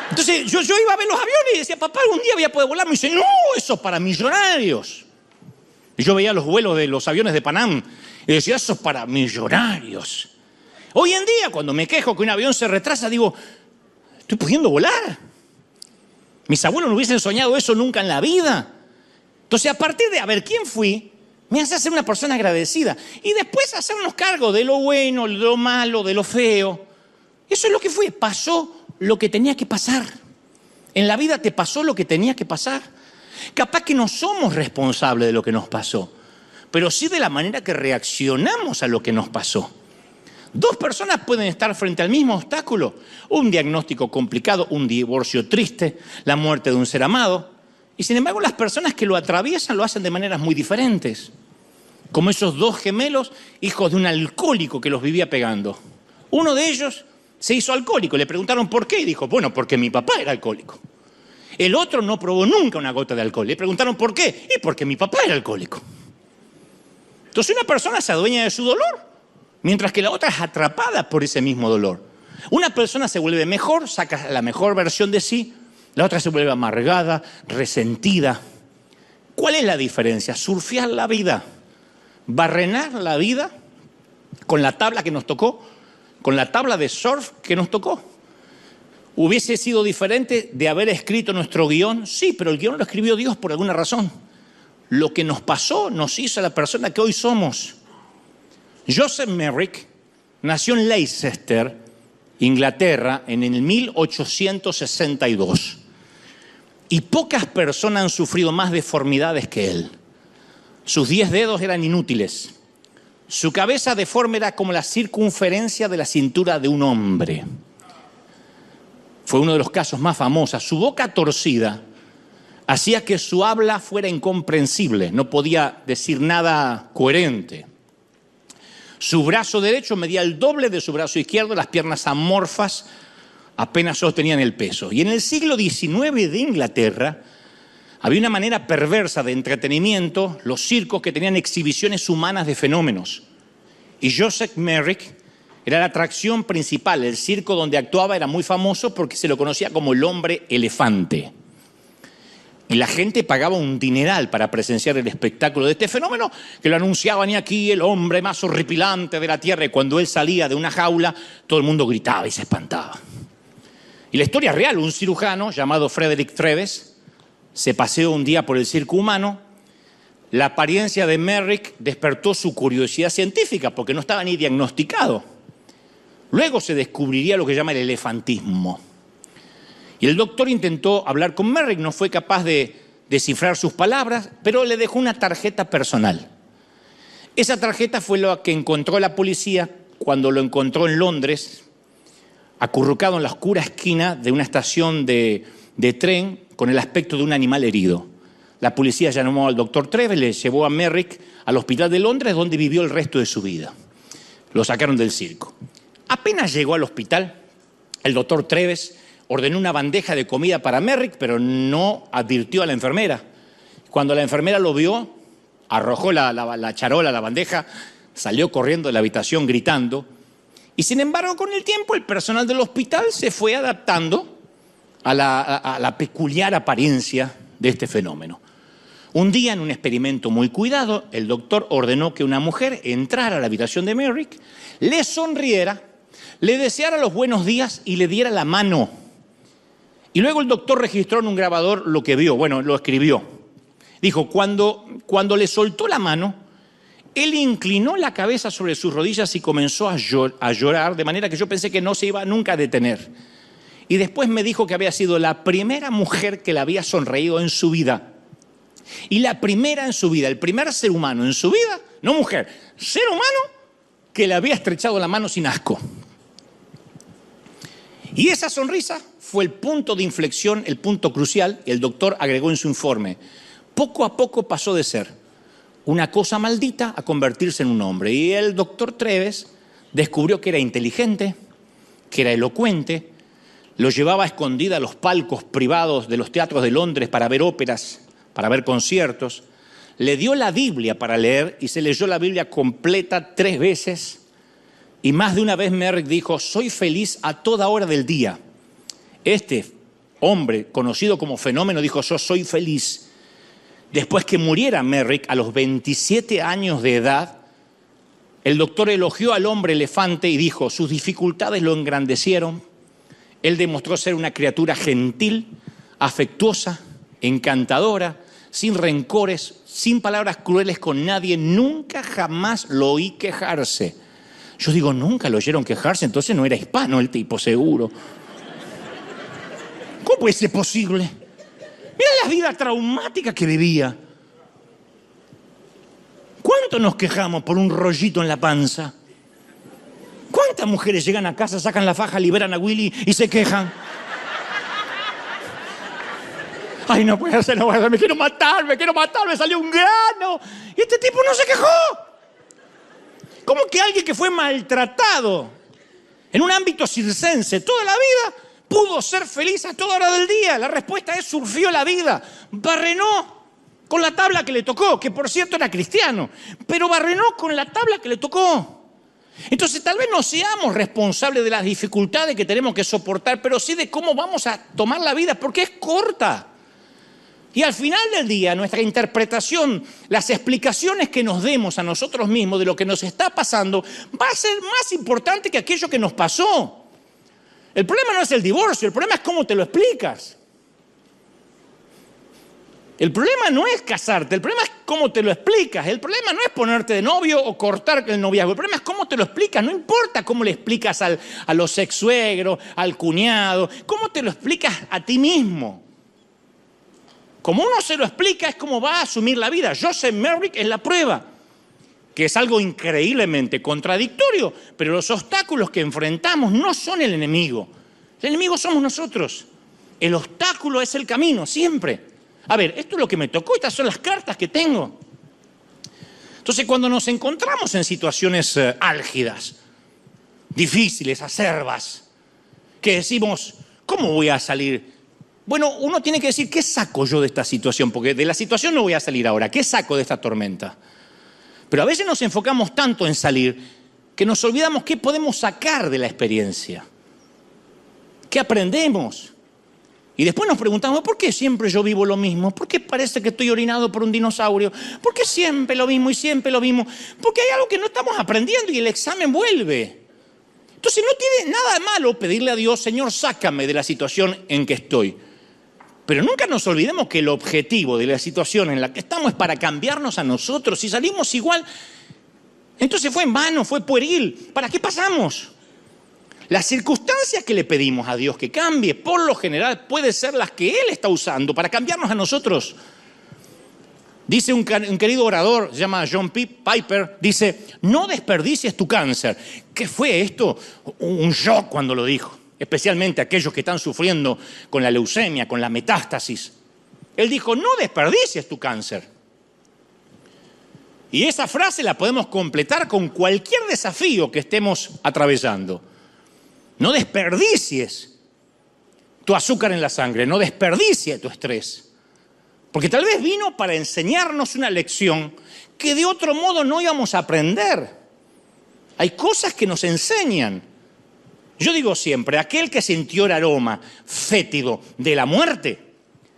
Entonces yo iba a ver los aviones y decía, papá, algún día voy a poder volar. Me dice, no, eso es para millonarios. Y yo veía los vuelos de los aviones de Panam y decía, eso es para millonarios. Hoy en día, cuando me quejo que un avión se retrasa, digo, Estoy pudiendo volar. Mis abuelos no hubiesen soñado eso nunca en la vida. Entonces, a partir de, a ver, ¿quién fui? Me hace ser una persona agradecida. Y después hacernos cargo de lo bueno, de lo malo, de lo feo. Eso es lo que fui. Pasó lo que tenía que pasar. En la vida te pasó lo que tenía que pasar. Capaz que no somos responsables de lo que nos pasó, pero sí de la manera que reaccionamos a lo que nos pasó. Dos personas pueden estar frente al mismo obstáculo. Un diagnóstico complicado, un divorcio triste, la muerte de un ser amado. Y sin embargo, las personas que lo atraviesan lo hacen de maneras muy diferentes. Como esos dos gemelos, hijos de un alcohólico que los vivía pegando. Uno de ellos se hizo alcohólico. Le preguntaron por qué y dijo, bueno, porque mi papá era alcohólico. El otro no probó nunca una gota de alcohol. Le preguntaron por qué. Y porque mi papá era alcohólico. Entonces una persona se adueña de su dolor, mientras que la otra es atrapada por ese mismo dolor. Una persona se vuelve mejor, saca la mejor versión de sí. La otra se vuelve amargada, resentida. ¿Cuál es la diferencia? Surfear la vida. Barrenar la vida con la tabla que nos tocó, con la tabla de surf que nos tocó. ¿Hubiese sido diferente de haber escrito nuestro guión? Sí, pero el guión lo escribió Dios por alguna razón. Lo que nos pasó nos hizo a la persona que hoy somos. Joseph Merrick nació en Leicester, Inglaterra, en el 1862. Y pocas personas han sufrido más deformidades que él. Sus 10 dedos eran inútiles. Su cabeza deforme era como la circunferencia de la cintura de un hombre. Fue uno de los casos más famosos. Su boca torcida hacía que su habla fuera incomprensible. No podía decir nada coherente. Su brazo derecho medía el doble de su brazo izquierdo. Las piernas amorfas apenas sostenían el peso. Y en el siglo XIX de Inglaterra había una manera perversa de entretenimiento, los circos que tenían exhibiciones humanas de fenómenos. Y Joseph Merrick era la atracción principal. El circo donde actuaba era muy famoso porque se lo conocía como el hombre elefante. Y la gente pagaba un dineral para presenciar el espectáculo de este fenómeno, que lo anunciaban, y aquí el hombre más horripilante de la tierra. Y cuando él salía de una jaula, todo el mundo gritaba y se espantaba. Y la historia real, un cirujano llamado Frederick Treves se paseó un día por el circo humano. La apariencia de Merrick despertó su curiosidad científica porque no estaba ni diagnosticado. Luego se descubriría lo que llama el elefantismo. Y el doctor intentó hablar con Merrick, no fue capaz de descifrar sus palabras, pero le dejó una tarjeta personal. Esa tarjeta fue la que encontró la policía cuando lo encontró en Londres, acurrucado en la oscura esquina de una estación de tren con el aspecto de un animal herido. La policía llamó al doctor Treves, le llevó a Merrick al hospital de Londres, donde vivió el resto de su vida. Lo sacaron del circo. Apenas llegó al hospital, el doctor Treves ordenó una bandeja de comida para Merrick, pero no advirtió a la enfermera. Cuando la enfermera lo vio, arrojó la charola, la bandeja, salió corriendo de la habitación gritando. Y sin embargo, con el tiempo, el personal del hospital se fue adaptando a la peculiar apariencia de este fenómeno. Un día, en un experimento muy cuidado, el doctor ordenó que una mujer entrara a la habitación de Merrick, le sonriera, le deseara los buenos días y le diera la mano. Y luego el doctor registró en un grabador lo que vio, lo escribió. Dijo, cuando le soltó la mano, él inclinó la cabeza sobre sus rodillas y comenzó a llorar, de manera que yo pensé que no se iba nunca a detener. Y después me dijo que había sido la primera mujer que le había sonreído en su vida. Y la primera en su vida, el primer ser humano en su vida, no mujer, ser humano que le había estrechado la mano sin asco. Y esa sonrisa fue el punto de inflexión, el punto crucial, y el doctor agregó en su informe. Poco a poco pasó de ser una cosa maldita a convertirse en un hombre. Y el doctor Treves descubrió que era inteligente, que era elocuente, lo llevaba a escondida a los palcos privados de los teatros de Londres para ver óperas, para ver conciertos. Le dio la Biblia para leer y se leyó la Biblia completa 3 veces. Y más de una vez Merrick dijo, soy feliz a toda hora del día. Este hombre, conocido como fenómeno, dijo, yo soy feliz. Después que muriera Merrick, a los 27 años de edad, el doctor elogió al hombre elefante y dijo, sus dificultades lo engrandecieron, Él demostró ser una criatura gentil, afectuosa, encantadora, sin rencores, sin palabras crueles con nadie. Nunca jamás lo oí quejarse. Yo digo, nunca lo oyeron quejarse, entonces no era hispano el tipo, seguro. ¿Cómo puede ser posible? Mira la vida traumática que vivía. ¿Cuánto nos quejamos por un rollito en la panza? ¿Cuántas mujeres llegan a casa, sacan la faja, liberan a Willy y se quejan? Ay, no puede ser, no puede ser, me quiero matar, me salió un grano. Y este tipo no se quejó. ¿Cómo que alguien que fue maltratado en un ámbito circense toda la vida pudo ser feliz a toda hora del día? La respuesta es: surfió la vida, barrenó con la tabla que le tocó, que por cierto era cristiano, pero barrenó con la tabla que le tocó. Entonces tal vez no seamos responsables de las dificultades que tenemos que soportar, pero sí de cómo vamos a tomar la vida, porque es corta. Y al final del día, nuestra interpretación, las explicaciones que nos demos a nosotros mismos de lo que nos está pasando, va a ser más importante que aquello que nos pasó. El problema no es el divorcio, el problema es cómo te lo explicas. El problema no es casarte, el problema es cómo te lo explicas. El problema no es ponerte de novio o cortar el noviazgo. El problema es cómo te lo explicas. No importa cómo le explicas a los ex-suegros, al cuñado. Cómo te lo explicas a ti mismo. Como uno se lo explica es como va a asumir la vida. Joseph Merrick es la prueba, que es algo increíblemente contradictorio, pero los obstáculos que enfrentamos no son el enemigo. El enemigo somos nosotros. El obstáculo es el camino, siempre. A ver, esto es lo que me tocó, estas son las cartas que tengo. Entonces, cuando nos encontramos en situaciones álgidas, difíciles, acerbas, que decimos, ¿cómo voy a salir? Bueno, uno tiene que decir, ¿qué saco yo de esta situación? Porque de la situación no voy a salir ahora. ¿Qué saco de esta tormenta? Pero a veces nos enfocamos tanto en salir que nos olvidamos qué podemos sacar de la experiencia. ¿Qué aprendemos? Y después nos preguntamos, ¿por qué siempre yo vivo lo mismo? ¿Por qué parece que estoy orinado por un dinosaurio? ¿Por qué siempre lo mismo y siempre lo mismo? Porque hay algo que no estamos aprendiendo y el examen vuelve. Entonces no tiene nada de malo pedirle a Dios, Señor, sácame de la situación en que estoy. Pero nunca nos olvidemos que el objetivo de la situación en la que estamos es para cambiarnos a nosotros. Si salimos igual, entonces fue en vano, fue pueril. ¿Para qué pasamos? Las circunstancias que le pedimos a Dios que cambie, por lo general, pueden ser las que Él está usando para cambiarnos a nosotros. Dice un querido orador, se llama John Piper, dice, no desperdicies tu cáncer. ¿Qué fue esto? Un shock cuando lo dijo, especialmente aquellos que están sufriendo con la leucemia, con la metástasis. Él dijo, no desperdicies tu cáncer. Y esa frase la podemos completar con cualquier desafío que estemos atravesando. No desperdicies tu azúcar en la sangre, no desperdicies tu estrés. Porque tal vez vino para enseñarnos una lección que de otro modo no íbamos a aprender. Hay cosas que nos enseñan. Yo digo siempre, aquel que sintió el aroma fétido de la muerte,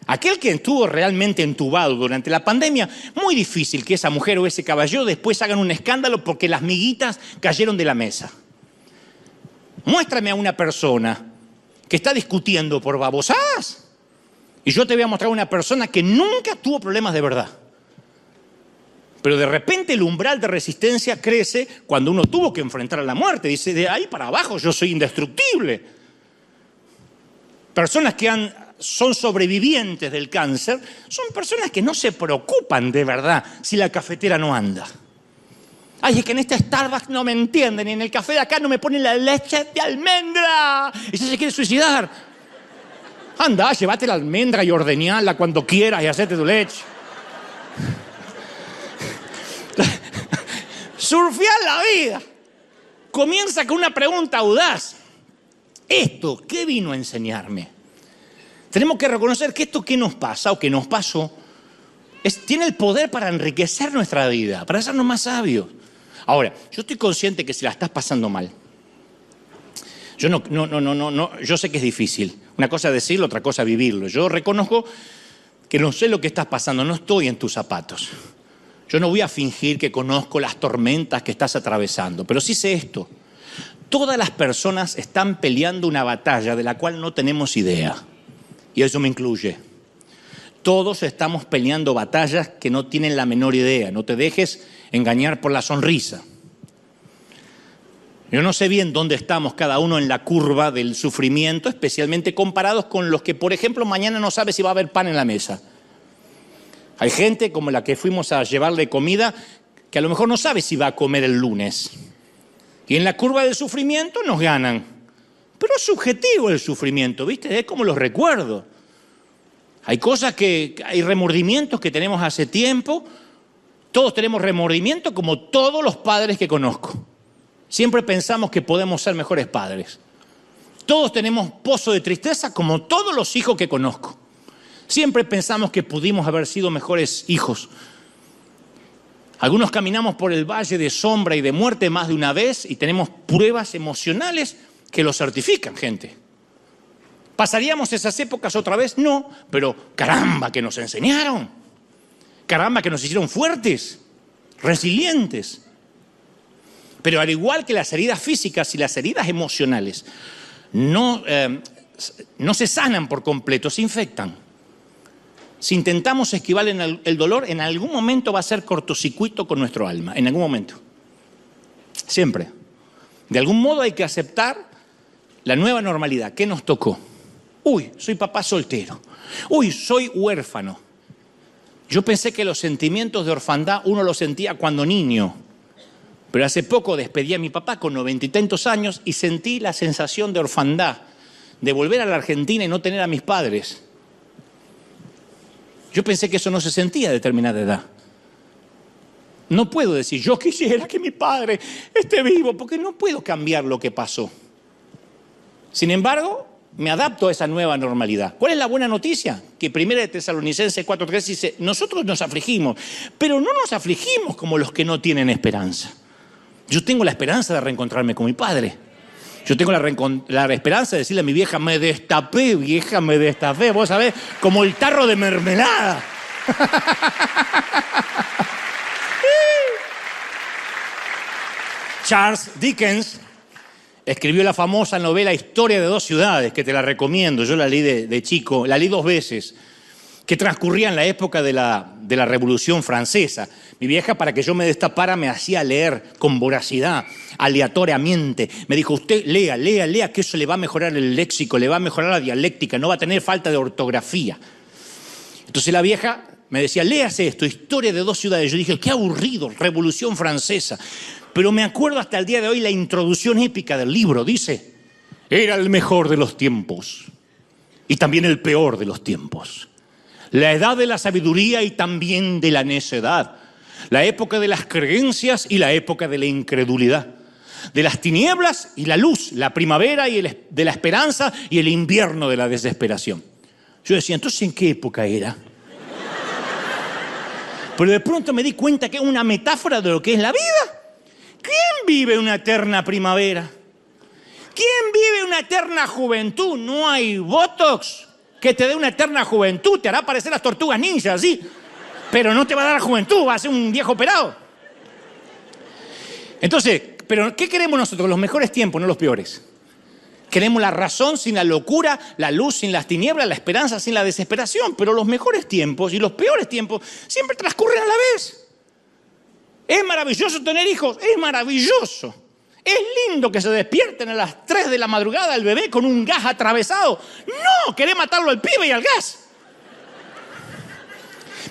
aquel que estuvo realmente entubado durante la pandemia, muy difícil que esa mujer o ese caballero después hagan un escándalo porque las miguitas cayeron de la mesa. Muéstrame a una persona que está discutiendo por babosadas y yo te voy a mostrar a una persona que nunca tuvo problemas de verdad. Pero de repente el umbral de resistencia crece cuando uno tuvo que enfrentar a la muerte. Dice, de ahí para abajo yo soy indestructible. Personas que son sobrevivientes del cáncer son personas que no se preocupan de verdad si la cafetera no anda. Ay, es que en este Starbucks no me entienden y en el café de acá no me ponen la leche de almendra. Y si se quiere suicidar, anda, llévate la almendra y ordeñala cuando quieras y hacete tu leche. Surfear la vida comienza con una pregunta audaz. ¿Esto qué vino a enseñarme? Tenemos que reconocer que esto que nos pasa o que nos pasó tiene el poder para enriquecer nuestra vida, para hacernos más sabios. Ahora, yo estoy consciente que si la estás pasando mal, yo sé que es difícil. Una cosa es decirlo, otra cosa es vivirlo. Yo reconozco que no sé lo que estás pasando, no estoy en tus zapatos. Yo no voy a fingir que conozco las tormentas que estás atravesando, pero sí sé esto. Todas las personas están peleando una batalla de la cual no tenemos idea. Y eso me incluye. Todos estamos peleando batallas que no tienen la menor idea. No te dejes engañar por la sonrisa. Yo no sé bien dónde estamos cada uno en la curva del sufrimiento, especialmente comparados con los que, por ejemplo, mañana no sabe si va a haber pan en la mesa. Hay gente como la que fuimos a llevarle comida que a lo mejor no sabe si va a comer el lunes. Y en la curva del sufrimiento nos ganan. Pero es subjetivo el sufrimiento, ¿viste? Es como los recuerdos. Hay hay remordimientos que tenemos hace tiempo. Todos tenemos remordimiento como todos los padres que conozco. Siempre pensamos que podemos ser mejores padres. Todos tenemos pozo de tristeza como todos los hijos que conozco. Siempre pensamos que pudimos haber sido mejores hijos. Algunos caminamos por el valle de sombra y de muerte más de una vez y tenemos pruebas emocionales que lo certifican, gente. ¿Pasaríamos esas épocas otra vez? No, pero caramba que nos enseñaron. Caramba que nos hicieron fuertes, resilientes. Pero al igual que las heridas físicas y las heridas emocionales no se sanan por completo, se infectan. Si intentamos esquivar el dolor, en algún momento va a ser cortocircuito con nuestro alma, en algún momento. Siempre. De algún modo hay que aceptar la nueva normalidad. ¿Qué nos tocó? Uy, soy papá soltero. Uy, soy huérfano. Yo pensé que los sentimientos de orfandad uno los sentía cuando niño. Pero hace poco despedí a mi papá con 90 y tantos años y sentí la sensación de orfandad, de volver a la Argentina y no tener a mis padres. Yo pensé que eso no se sentía a determinada edad. No puedo decir, yo quisiera que mi padre esté vivo, porque no puedo cambiar lo que pasó. Sin embargo, me adapto a esa nueva normalidad. ¿Cuál es la buena noticia? Que 1 de Tesalonicenses 4:3 dice, nosotros nos afligimos, pero no nos afligimos como los que no tienen esperanza. Yo tengo la esperanza de reencontrarme con mi padre. Yo tengo la esperanza de decirle a mi vieja, me destapé, vieja, me destapé. Vos sabés, como el tarro de mermelada. Charles Dickens escribió la famosa novela Historia de dos ciudades, que te la recomiendo. Yo la leí de chico, la leí 2 veces, que transcurría en la época de la Revolución Francesa. Mi vieja, para que yo me destapara, me hacía leer con voracidad, aleatoriamente. Me dijo, usted lea, que eso le va a mejorar el léxico, le va a mejorar la dialéctica, no va a tener falta de ortografía. Entonces la vieja me decía, léase esto, Historia de dos ciudades. Yo dije, qué aburrido, Revolución Francesa. Pero me acuerdo hasta el día de hoy la introducción épica del libro. Dice, era el mejor de los tiempos y también el peor de los tiempos. La edad de la sabiduría y también de la necedad. La época de las creencias y la época de la incredulidad. De las tinieblas y la luz. La primavera de la esperanza y el invierno de la desesperación. Yo decía, entonces, ¿en qué época era? Pero de pronto me di cuenta que es una metáfora de lo que es la vida. ¿Quién vive una eterna primavera? ¿Quién vive una eterna juventud? No hay Botox que te dé una eterna juventud. Te hará parecer las tortugas ninjas, ¿sí? Pero no te va a dar juventud, va a ser un viejo operado. Entonces, ¿pero qué queremos nosotros? Los mejores tiempos, no los peores. Queremos la razón sin la locura, la luz sin las tinieblas, la esperanza sin la desesperación. Pero los mejores tiempos y los peores tiempos siempre transcurren a la vez. ¿Es maravilloso tener hijos? Es maravilloso. ¿Es lindo que se despierten a las 3 de la madrugada el bebé con un gas atravesado? No, querés matarlo al pibe y al gas.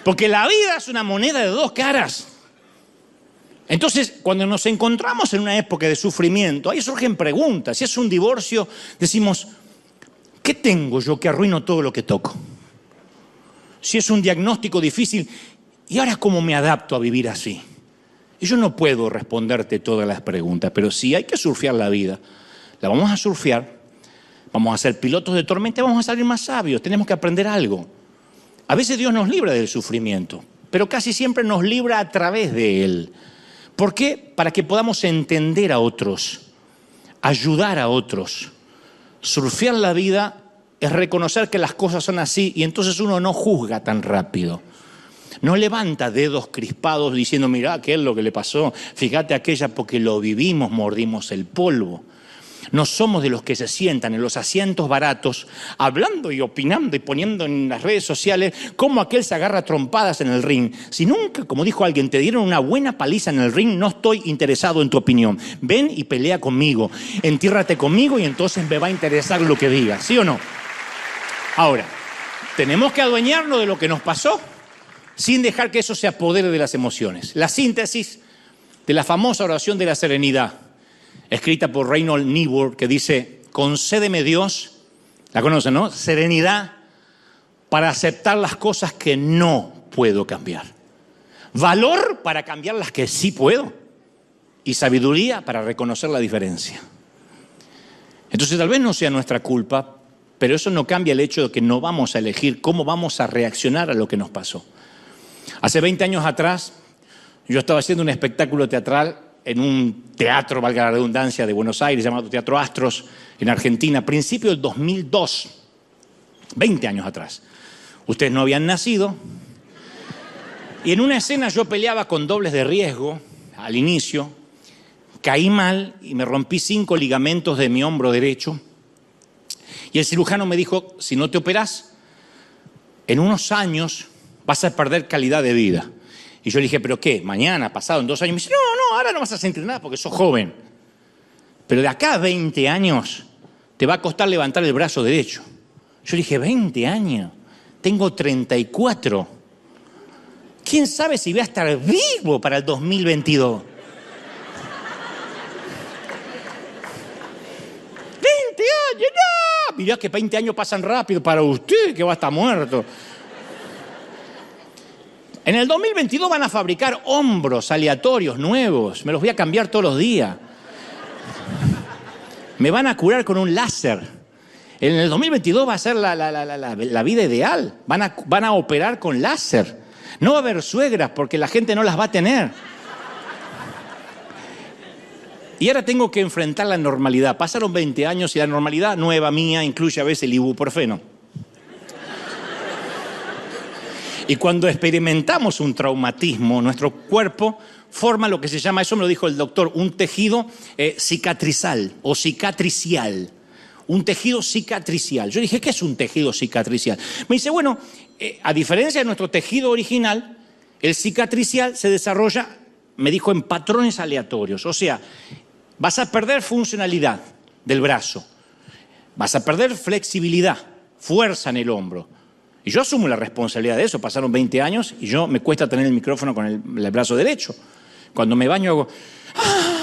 Porque la vida es una moneda de 2 caras. Entonces, cuando nos encontramos en una época de sufrimiento, ahí surgen preguntas. Si es un divorcio, decimos, ¿qué tengo yo que arruino todo lo que toco? Si es un diagnóstico difícil, ¿y ahora cómo me adapto a vivir así? Y yo no puedo responderte todas las preguntas, pero sí hay que surfear la vida. La vamos a surfear, vamos a ser pilotos de tormenta, vamos a salir más sabios, tenemos que aprender algo. A veces Dios nos libra del sufrimiento, pero casi siempre nos libra a través de Él. ¿Por qué? Para que podamos entender a otros, ayudar a otros. Surfear la vida es reconocer que las cosas son así y entonces uno no juzga tan rápido. No levanta dedos crispados diciendo, mirá, ¿qué es lo que le pasó? Fíjate aquella porque lo vivimos, mordimos el polvo. No somos de los que se sientan en los asientos baratos, hablando y opinando y poniendo en las redes sociales cómo aquel se agarra a trompadas en el ring. Si nunca, como dijo alguien, te dieron una buena paliza en el ring, no estoy interesado en tu opinión. Ven y pelea conmigo, entiérrate conmigo y entonces me va a interesar lo que digas, ¿sí o no? Ahora, tenemos que adueñarnos de lo que nos pasó sin dejar que eso se apodere de las emociones. La síntesis de la famosa oración de la serenidad, escrita por Reinhold Niebuhr, que dice: concédeme Dios, la conocen, ¿no? Serenidad para aceptar las cosas que no puedo cambiar. Valor para cambiar las que sí puedo. Y sabiduría para reconocer la diferencia. Entonces tal vez no sea nuestra culpa, pero eso no cambia el hecho de que no vamos a elegir cómo vamos a reaccionar a lo que nos pasó. Hace 20 años atrás, yo estaba haciendo un espectáculo teatral en un teatro, valga la redundancia, de Buenos Aires, llamado Teatro Astros, en Argentina, a principios del 2002, 20 años atrás. Ustedes no habían nacido. Y en una escena yo peleaba con dobles de riesgo al inicio, caí mal y me rompí 5 ligamentos de mi hombro derecho. Y el cirujano me dijo: si no te operás, en unos años vas a perder calidad de vida. Y yo le dije: ¿pero qué? ¿Mañana? ¿Pasado? ¿En 2 años? Me dice: no, ahora no vas a sentir nada porque sos joven. Pero de acá a 20 años te va a costar levantar el brazo derecho. Yo le dije: 20 años, tengo 34. ¿Quién sabe si voy a estar vivo para el 2022? 20 años, no. Mirá que 20 años pasan rápido para usted, que va a estar muerto. En el 2022 van a fabricar hombros aleatorios nuevos. Me los voy a cambiar todos los días. Me van a curar con un láser. En el 2022 va a ser la vida ideal. Van a operar con láser. No va a haber suegras porque la gente no las va a tener. Y ahora tengo que enfrentar la normalidad. Pasaron 20 años y la normalidad nueva mía incluye a veces el ibuprofeno. Y cuando experimentamos un traumatismo, nuestro cuerpo forma lo que se llama, eso me lo dijo el doctor, un tejido cicatrizal o cicatricial. Un tejido cicatricial. Yo dije: ¿qué es un tejido cicatricial? Me dice: bueno, a diferencia de nuestro tejido original, el cicatricial se desarrolla, me dijo, en patrones aleatorios. O sea, vas a perder funcionalidad del brazo, vas a perder flexibilidad, fuerza en el hombro. Y yo asumo la responsabilidad de eso. Pasaron 20 años y me cuesta tener el micrófono con el brazo derecho. Cuando me baño hago...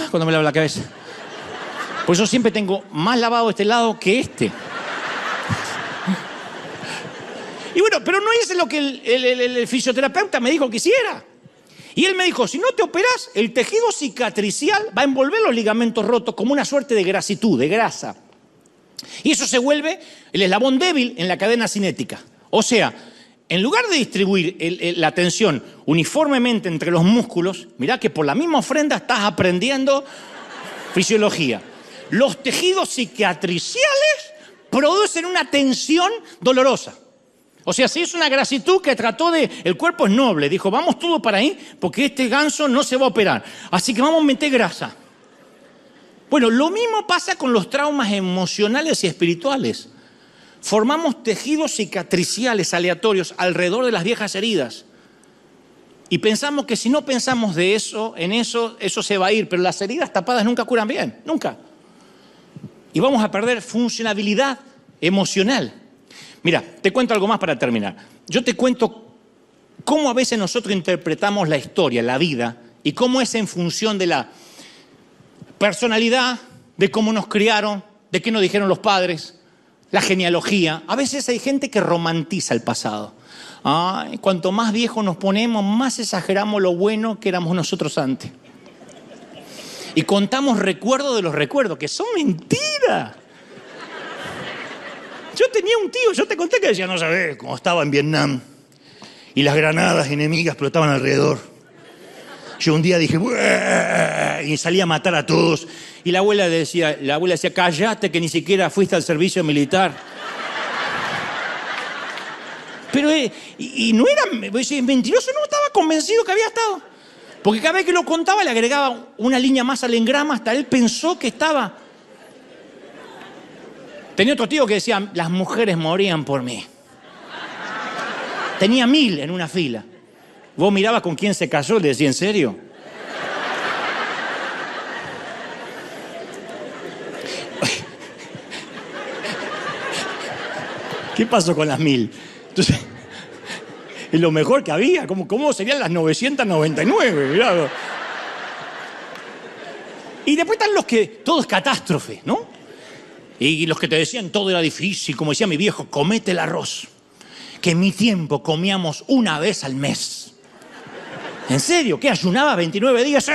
cuando me lavo la cabeza. Por eso siempre tengo más lavado este lado que este. Y bueno, pero no hice lo que el fisioterapeuta me dijo que hiciera. Y él me dijo: si no te operás, el tejido cicatricial va a envolver los ligamentos rotos como una suerte de grasitud, de grasa. Y eso se vuelve el eslabón débil en la cadena cinética. O sea, en lugar de distribuir la tensión uniformemente entre los músculos, mirá que por la misma ofrenda estás aprendiendo fisiología. Los tejidos cicatriciales producen una tensión dolorosa. O sea, si es una grasitud que trató de... El cuerpo es noble, dijo: vamos todo para ahí porque este ganso no se va a operar. Así que vamos a meter grasa. Bueno, lo mismo pasa con los traumas emocionales y espirituales. Formamos tejidos cicatriciales aleatorios alrededor de las viejas heridas. Y pensamos que si no pensamos de eso, eso se va a ir. Pero las heridas tapadas nunca curan bien, nunca. Y vamos a perder funcionabilidad emocional. Mira, te cuento algo más para terminar. Yo te cuento cómo a veces nosotros interpretamos la historia, la vida, y cómo es en función de la personalidad, de cómo nos criaron, de qué nos dijeron los padres, la genealogía. A veces hay gente que romantiza el pasado. Cuanto más viejos nos ponemos, más exageramos lo bueno que éramos nosotros antes. Y contamos recuerdos de los recuerdos, que son mentiras. Yo tenía un tío, yo te conté, que decía: no sabés cómo estaba en Vietnam y las granadas enemigas explotaban alrededor. Yo un día dije: ¡bueh! Y salí a matar a todos. Y la abuela decía: cállate, que ni siquiera fuiste al servicio militar. Pero, y no era mentiroso, no estaba convencido que había estado. Porque cada vez que lo contaba le agregaba una línea más al engrama, hasta él pensó que estaba. Tenía otro tío que decía, las mujeres morían por mí. Tenía 1000 en una fila. Vos mirabas con quién se casó y le decía, ¿en serio? ¿Qué pasó con las 1000? Entonces, es lo mejor que había. ¿Cómo serían las 999? Mirá. Y después están los que todo es catástrofe, ¿no? Y los que te decían todo era difícil, como decía mi viejo, comete el arroz. Que en mi tiempo comíamos una vez al mes. ¿En serio? ¿Qué? ¿Ayunaba 29 días? ¡Sí!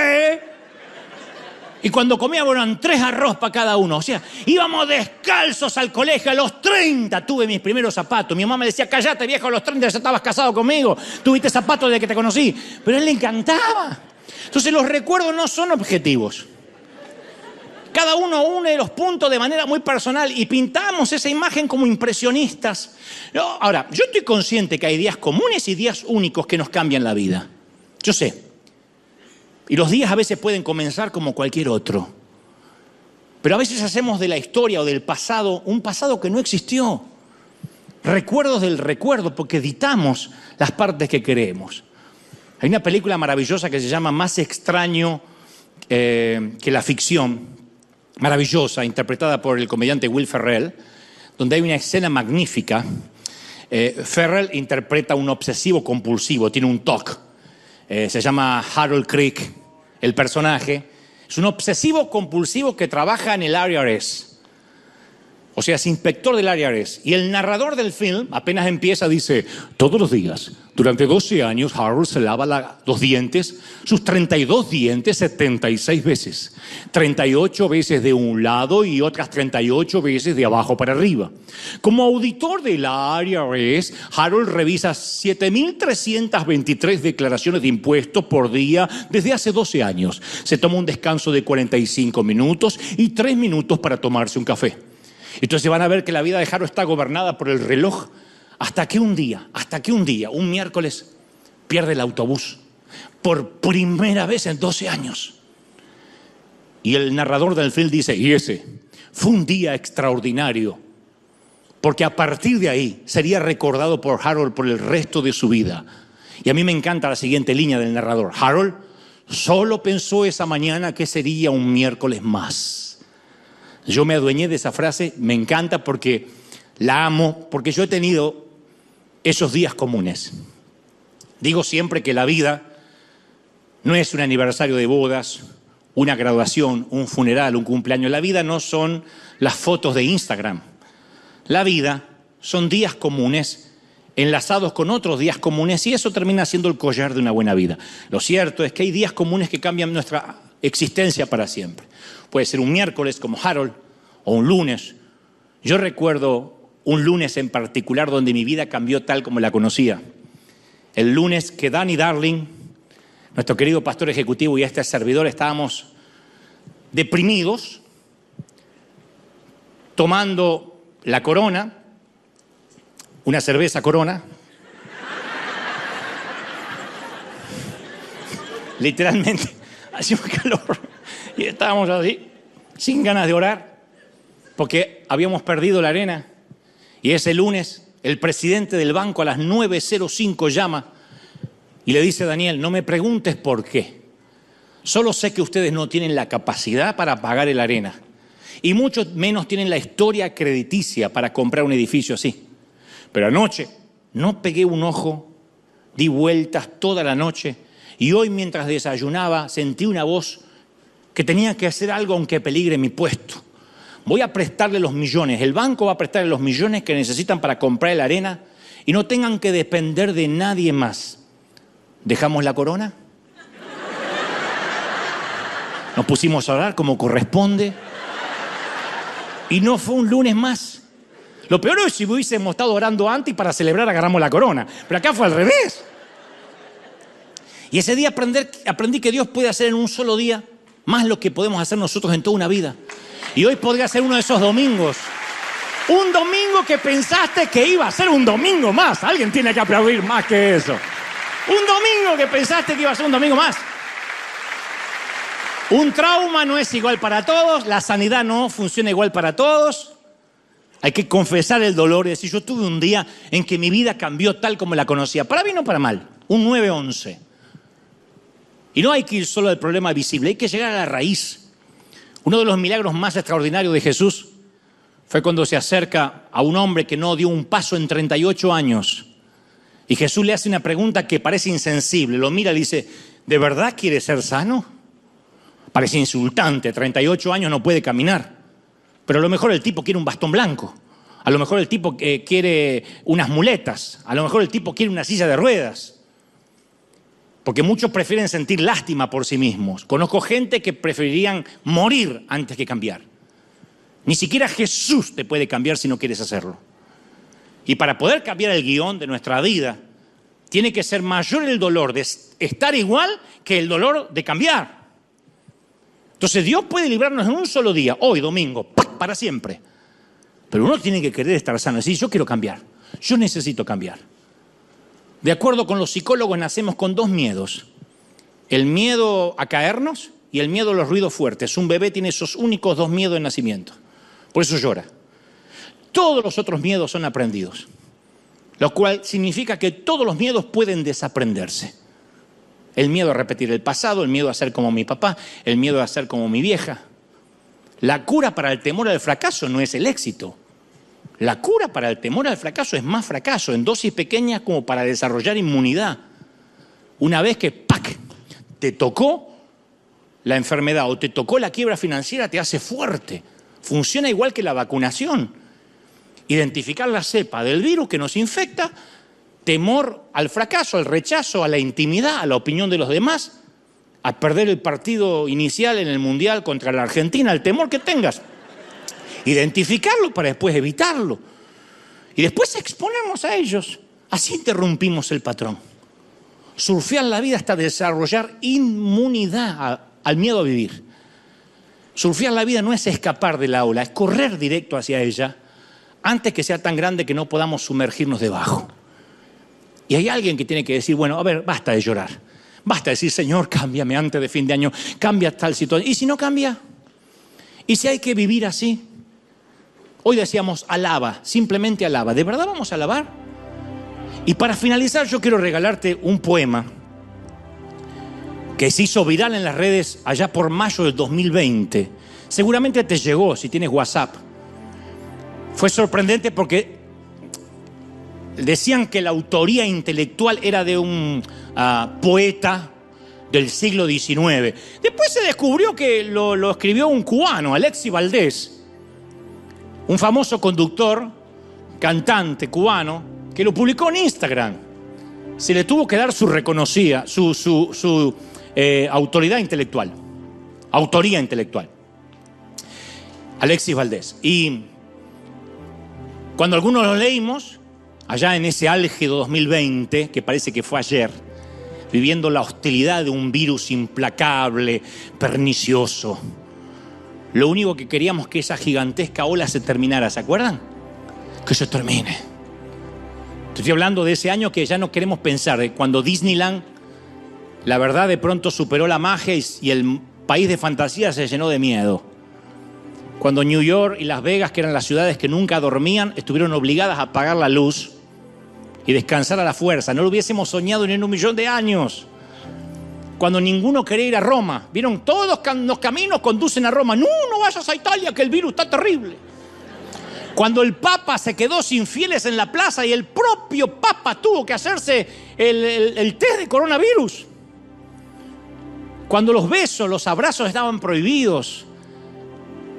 Y cuando comíamos eran 3 arroz para cada uno. O sea, íbamos descalzos al colegio. A los 30 tuve mis primeros zapatos. Mi mamá me decía, cállate viejo, a los 30 ya estabas casado conmigo. Tuviste zapatos desde que te conocí. Pero a él le encantaba. Entonces los recuerdos no son objetivos. Cada uno une los puntos de manera muy personal y pintamos esa imagen como impresionistas. No, ahora, yo estoy consciente que hay días comunes y días únicos que nos cambian la vida. Yo sé. Y los días a veces pueden comenzar como cualquier otro. Pero a veces hacemos de la historia o del pasado un pasado que no existió. Recuerdos del recuerdo porque editamos las partes que queremos. Hay una película maravillosa que se llama Más extraño que la ficción. Maravillosa, interpretada por el comediante Will Ferrell, donde hay una escena magnífica. Ferrell interpreta a un obsesivo compulsivo, tiene un TOC. Se llama Harold Crick, el personaje. Es un obsesivo compulsivo que trabaja en el IRS. O sea, es inspector del IRS. Y el narrador del film, apenas empieza, dice, todos los días, durante 12 años, Harold se lava los dientes, sus 32 dientes, 76 veces. 38 veces de un lado y otras 38 veces de abajo para arriba. Como auditor del IRS, Harold revisa 7.323 declaraciones de impuestos por día desde hace 12 años. Se toma un descanso de 45 minutos y 3 minutos para tomarse un café. Entonces van a ver que la vida de Harold está gobernada por el reloj hasta que un día, un miércoles, pierde el autobús por primera vez en 12 años. Y el narrador del film dice, y ese fue un día extraordinario, porque a partir de ahí sería recordado por Harold por el resto de su vida. Y a mí me encanta la siguiente línea del narrador. Harold solo pensó esa mañana que sería un miércoles más. Yo me adueñé de esa frase, me encanta porque la amo, porque yo he tenido esos días comunes. Digo siempre que la vida no es un aniversario de bodas, una graduación, un funeral, un cumpleaños. La vida no son las fotos de Instagram. La vida son días comunes enlazados con otros días comunes y eso termina siendo el collar de una buena vida. Lo cierto es que hay días comunes que cambian nuestra existencia para siempre. Puede ser un miércoles como Harold o un lunes. Yo recuerdo un lunes en particular donde mi vida cambió tal como la conocía. El lunes que Danny Darling, nuestro querido pastor ejecutivo y este servidor, estábamos deprimidos, tomando la Corona, una cerveza Corona, literalmente, hacía un calor y estábamos así, sin ganas de orar, porque habíamos perdido la arena. Y ese lunes, el presidente del banco a las 9:05 llama y le dice a Daniel, no me preguntes por qué. Solo sé que ustedes no tienen la capacidad para pagar el arena. Y mucho menos tienen la historia crediticia para comprar un edificio así. Pero anoche no pegué un ojo, di vueltas toda la noche. Y hoy mientras desayunaba sentí una voz que tenía que hacer algo aunque peligre mi puesto. Voy a prestarle los millones, el banco va a prestarle los millones que necesitan para comprar la arena y no tengan que depender de nadie más. ¿Dejamos la Corona? Nos pusimos a orar como corresponde y no fue un lunes más. Lo peor es si hubiésemos estado orando antes y para celebrar agarramos la Corona, pero acá fue al revés. Y ese día aprendí que Dios puede hacer en un solo día más lo que podemos hacer nosotros en toda una vida. Y hoy podría ser uno de esos domingos. Un domingo que pensaste que iba a ser un domingo más. Alguien tiene que aplaudir más que eso. Un domingo que pensaste que iba a ser un domingo más. Un trauma no es igual para todos. La sanidad no funciona igual para todos. Hay que confesar el dolor y decir, yo tuve un día en que mi vida cambió tal como la conocía. Para bien o para mal, un 9-11. Y no hay que ir solo al problema visible, hay que llegar a la raíz. Uno de los milagros más extraordinarios de Jesús fue cuando se acerca a un hombre que no dio un paso en 38 años. Y Jesús le hace una pregunta que parece insensible. Lo mira y le dice, ¿de verdad quieres ser sano? Parece insultante, 38 años no puede caminar. Pero a lo mejor el tipo quiere un bastón blanco. A lo mejor el tipo quiere unas muletas. A lo mejor el tipo quiere una silla de ruedas. Porque muchos prefieren sentir lástima por sí mismos. Conozco gente que preferirían morir antes que cambiar. Ni siquiera Jesús te puede cambiar si no quieres hacerlo. Y para poder cambiar el guión de nuestra vida, tiene que ser mayor el dolor de estar igual que el dolor de cambiar. Entonces Dios puede librarnos en un solo día, hoy, domingo, para siempre. Pero uno tiene que querer estar sano, decir, yo quiero cambiar, yo necesito cambiar. De acuerdo con los psicólogos, nacemos con dos miedos. El miedo a caernos y el miedo a los ruidos fuertes. Un bebé tiene esos únicos dos miedos de nacimiento. Por eso llora. Todos los otros miedos son aprendidos. Lo cual significa que todos los miedos pueden desaprenderse. El miedo a repetir el pasado, el miedo a ser como mi papá, el miedo a ser como mi vieja. La cura para el temor al fracaso no es el éxito. La cura para el temor al fracaso es más fracaso, en dosis pequeñas como para desarrollar inmunidad. Una vez que ¡pac!, te tocó la enfermedad o te tocó la quiebra financiera, te hace fuerte. Funciona igual que la vacunación. Identificar la cepa del virus que nos infecta, temor al fracaso, al rechazo, a la intimidad, a la opinión de los demás, a perder el partido inicial en el Mundial contra la Argentina, el temor que tengas. Identificarlo para después evitarlo. Y después exponernos a ellos. Así interrumpimos el patrón. Surfear la vida hasta desarrollar inmunidad al miedo a vivir. Surfear la vida no es escapar de la ola, es correr directo hacia ella antes que sea tan grande que no podamos sumergirnos debajo. Y hay alguien que tiene que decir, bueno, a ver, basta de llorar. Basta de decir, Señor, cámbiame antes de fin de año, cambia tal situación. ¿Y si no cambia? ¿Y si hay que vivir así? Hoy decíamos, alaba, simplemente alaba. ¿De verdad vamos a alabar? Y para finalizar, yo quiero regalarte un poema que se hizo viral en las redes allá por mayo del 2020. Seguramente te llegó si tienes WhatsApp. Fue sorprendente porque decían que la autoría intelectual era de un poeta del siglo XIX. Después se descubrió que lo escribió un cubano, Alexis Valdés, un famoso conductor, cantante cubano, que lo publicó en Instagram. Se le tuvo que dar su reconocida, su autoridad intelectual, autoría intelectual. Alexis Valdés. Y cuando algunos lo leímos, allá en ese álgido 2020, que parece que fue ayer, viviendo la hostilidad de un virus implacable, pernicioso, lo único que queríamos que esa gigantesca ola se terminara, ¿se acuerdan? Que se termine. Estoy hablando de ese año que ya no queremos pensar, de cuando Disneyland, la verdad, de pronto superó la magia y el país de fantasía se llenó de miedo. Cuando New York y Las Vegas, que eran las ciudades que nunca dormían, estuvieron obligadas a apagar la luz y descansar a la fuerza. No lo hubiésemos soñado ni en 1.000.000 de años. Cuando ninguno quería ir a Roma, vieron, todos los caminos conducen a Roma. No, no vayas a Italia, que el virus está terrible. Cuando el Papa se quedó sin fieles en la plaza y el propio Papa tuvo que hacerse el test de coronavirus. Cuando los besos, los abrazos estaban prohibidos.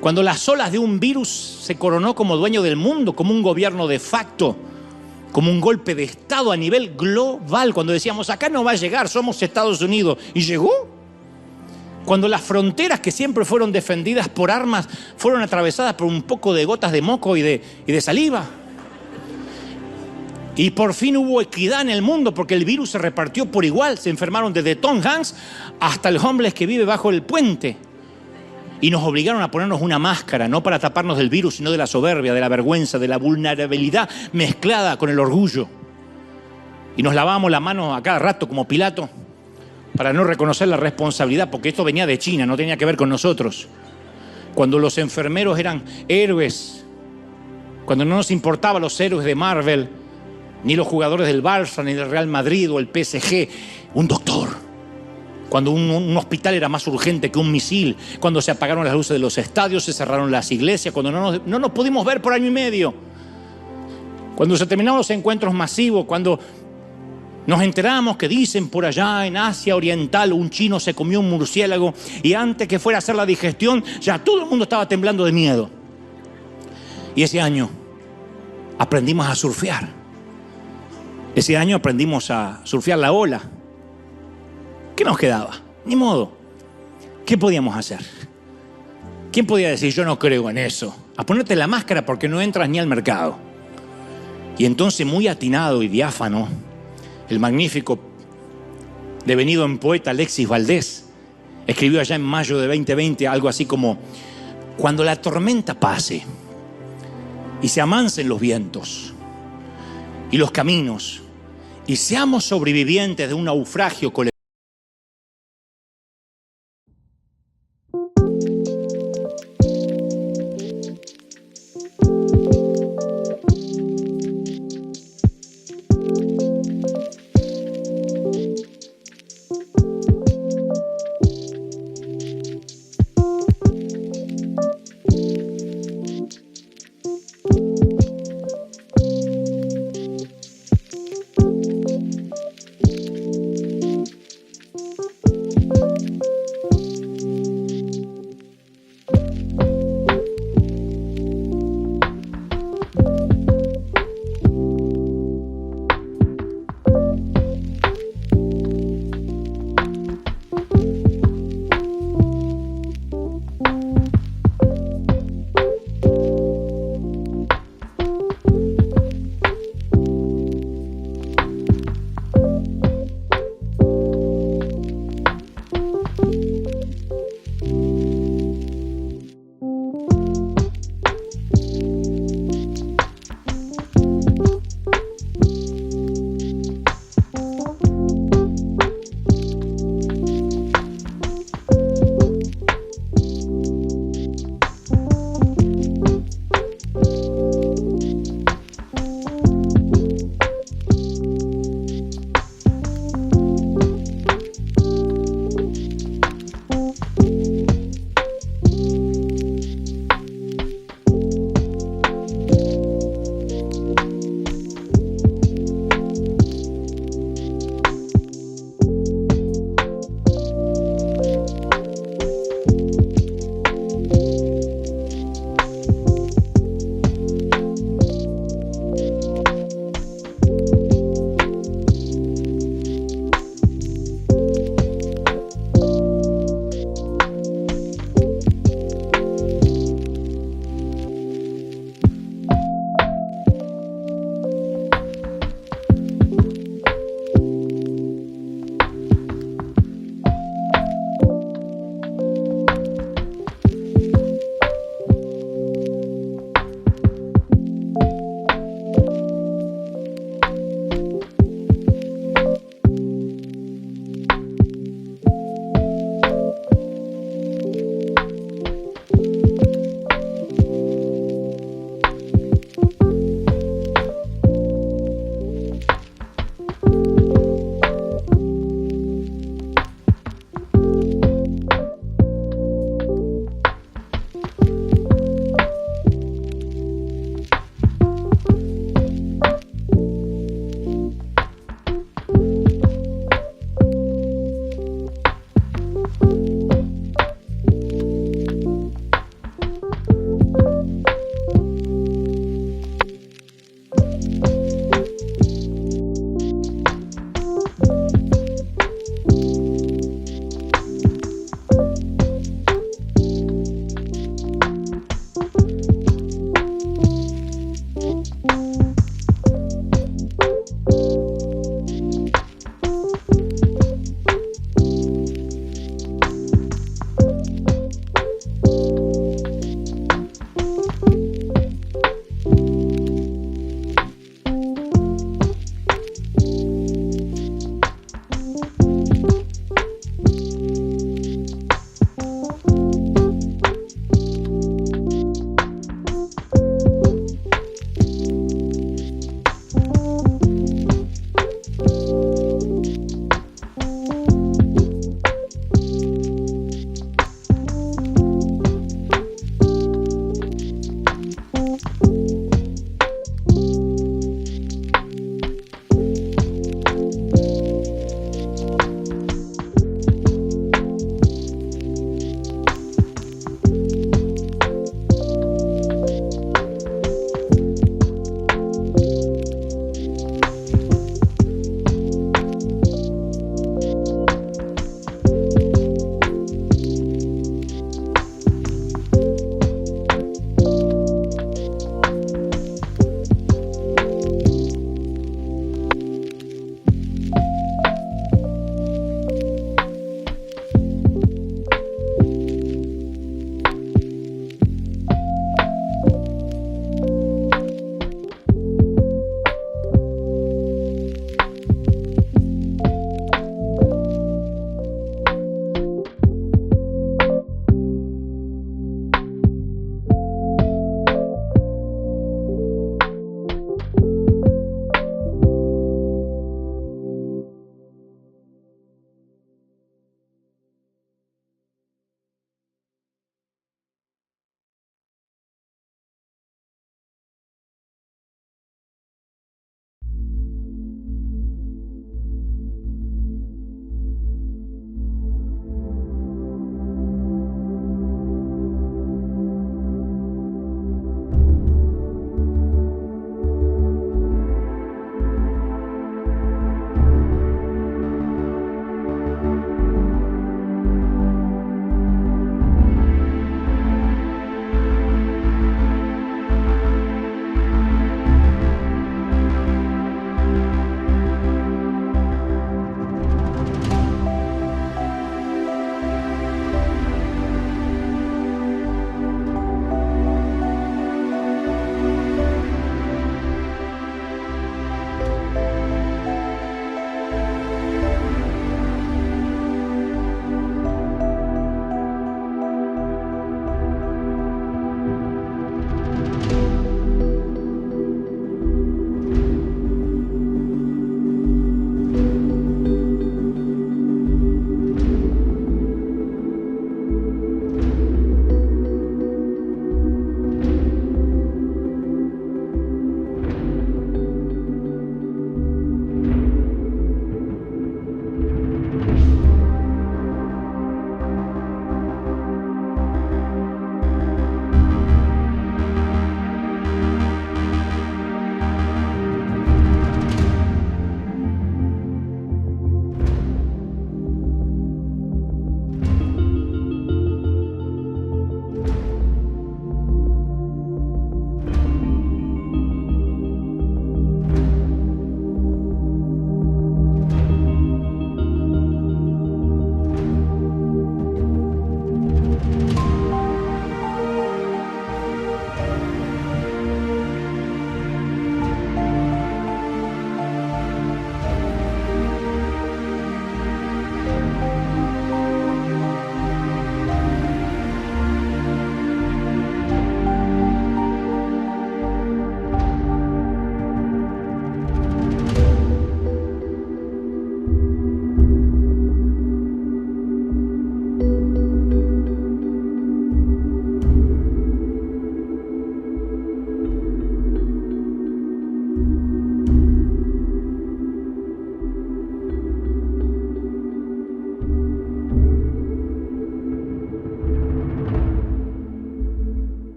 Cuando las olas de un virus se coronó como dueño del mundo, como un gobierno de facto, como un golpe de Estado a nivel global. Cuando decíamos, acá no va a llegar, somos Estados Unidos. Y llegó. Cuando las fronteras que siempre fueron defendidas por armas fueron atravesadas por un poco de gotas de moco y de saliva. Y por fin hubo equidad en el mundo porque el virus se repartió por igual. Se enfermaron desde Tom Hanks hasta el homeless que vive bajo el puente. Y nos obligaron a ponernos una máscara, no para taparnos del virus, sino de la soberbia, de la vergüenza, de la vulnerabilidad mezclada con el orgullo. Y nos lavábamos la mano a cada rato como Pilato para no reconocer la responsabilidad, porque esto venía de China, no tenía que ver con nosotros. Cuando los enfermeros eran héroes Cuando no nos importaban los héroes de Marvel, ni los jugadores del Barça, ni del Real Madrid o el PSG. Un doctor. Cuando un hospital era más urgente que un misil. Cuando se apagaron las luces de los estadios, se cerraron las iglesias. Cuando no nos pudimos ver por año y medio. Cuando se terminaron los encuentros masivos. Cuando nos enteramos que dicen por allá en Asia Oriental un chino se comió un murciélago y antes que fuera a hacer la digestión ya todo el mundo estaba temblando de miedo. Y ese año aprendimos a surfear. Ese año aprendimos a surfear la ola. ¿Qué nos quedaba? Ni modo. ¿Qué podíamos hacer? ¿Quién podía decir yo no creo en eso? A ponerte la máscara porque no entras ni al mercado. Y entonces, muy atinado y diáfano, el magnífico devenido en poeta Alexis Valdés escribió allá en mayo de 2020 algo así como: cuando la tormenta pase y se amansen los vientos y los caminos y seamos sobrevivientes de un naufragio colectivo.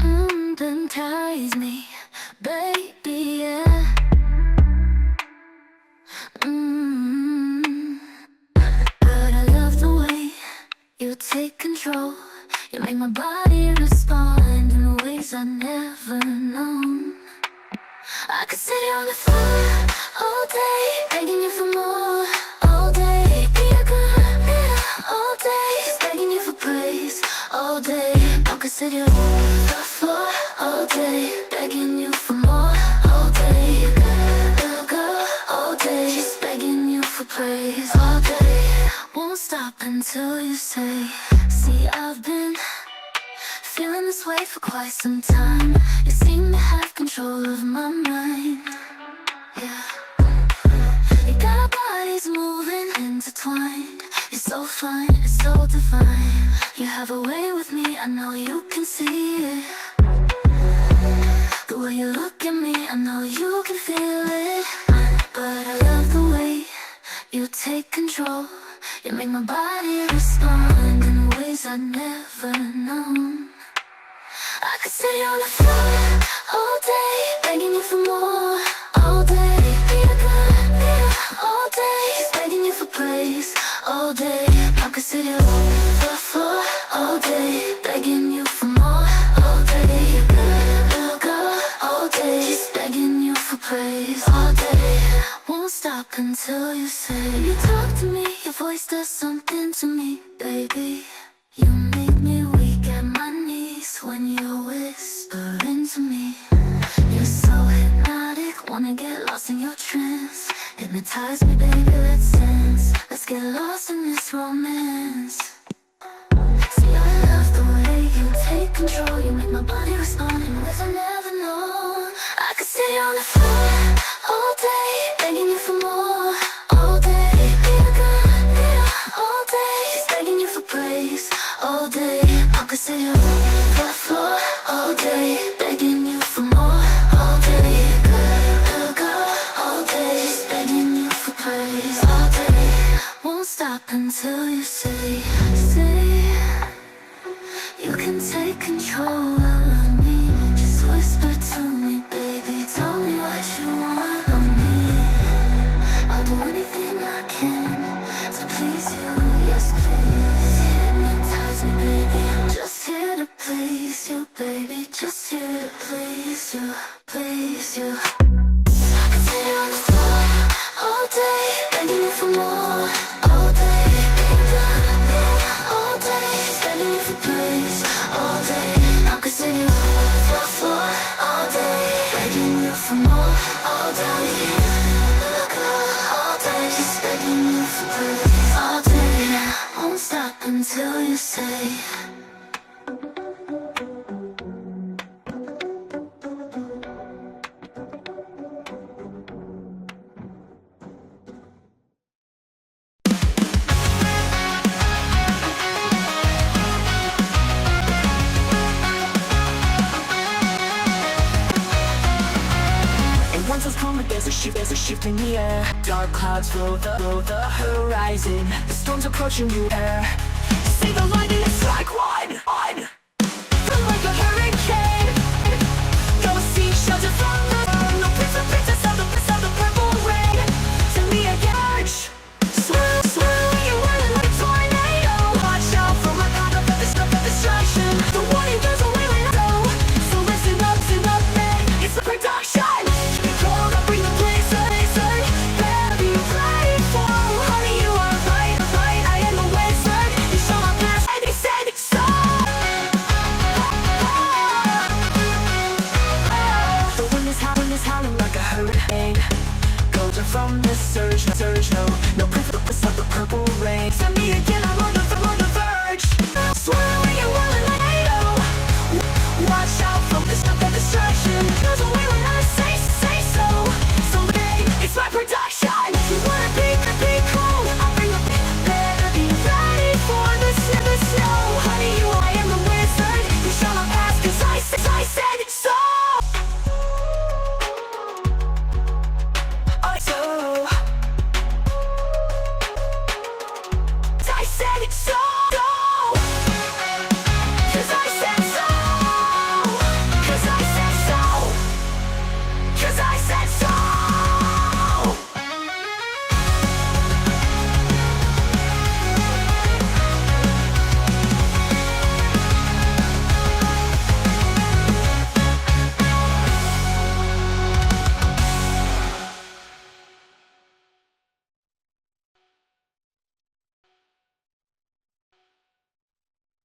Hypnotize me, baby, yeah. But I love the way you take control. You make my body respond in ways I've never known. I could sit here on the floor all day, begging you for more. All day, be a good mirror. All day, begging you for praise. All day, I could sit here on the floor all day, begging you for more. All day, good girl. All day, just begging you for praise. All day, won't stop until you say. See, I've been feeling this way for quite some time. You seem to have control of my mind. Yeah. You got our bodies moving, intertwined. You're so fine, it's so divine. You have a way with me, I know you can see it. The way you look at me, I know you can feel it. But I love the way you take control. You make my body respond in ways I've never known. I could sit here on the floor all day, begging you for more. All day, be a good mirror. All day, begging you for praise. All day, I could sit here on the floor all day, begging you for more. All day, good girl. All day, just begging you for praise. All day, won't stop until you say. You talk to me, your voice does something to me, baby. You make me weak at my knees when you're whispering to me. You're so hypnotic, wanna get lost in your trance. Hypnotize me, baby, let's dance. Let's get lost in this romance. See, I love the way you take control. You make my body respond in ways I never know. I could sit here on the floor all day, begging you for more. All day, be a good mirror. All day, begging you for praise. All day, I could sit here on the floor all day, begging you for more. All day, good girl. All day, begging you for praise. All day, won't stop until you say, you can take control of me. Just whisper to me, baby. Tell me what you want of me. I'll do anything I can to please you. Yes, please. Hypnotize me, baby. I'm just here to please you, baby. Just here to please you, please you. I can sit here on the floor all day, begging you for more. All day, all day, begging you for praise. All day, I can sit here on the floor all day, begging you for more. All day, all day, just begging you for praise. All day, won't stop until you say. There's a shift in the air. Dark clouds fill the horizon. The storm's approaching you air. See the lightning, it's like water.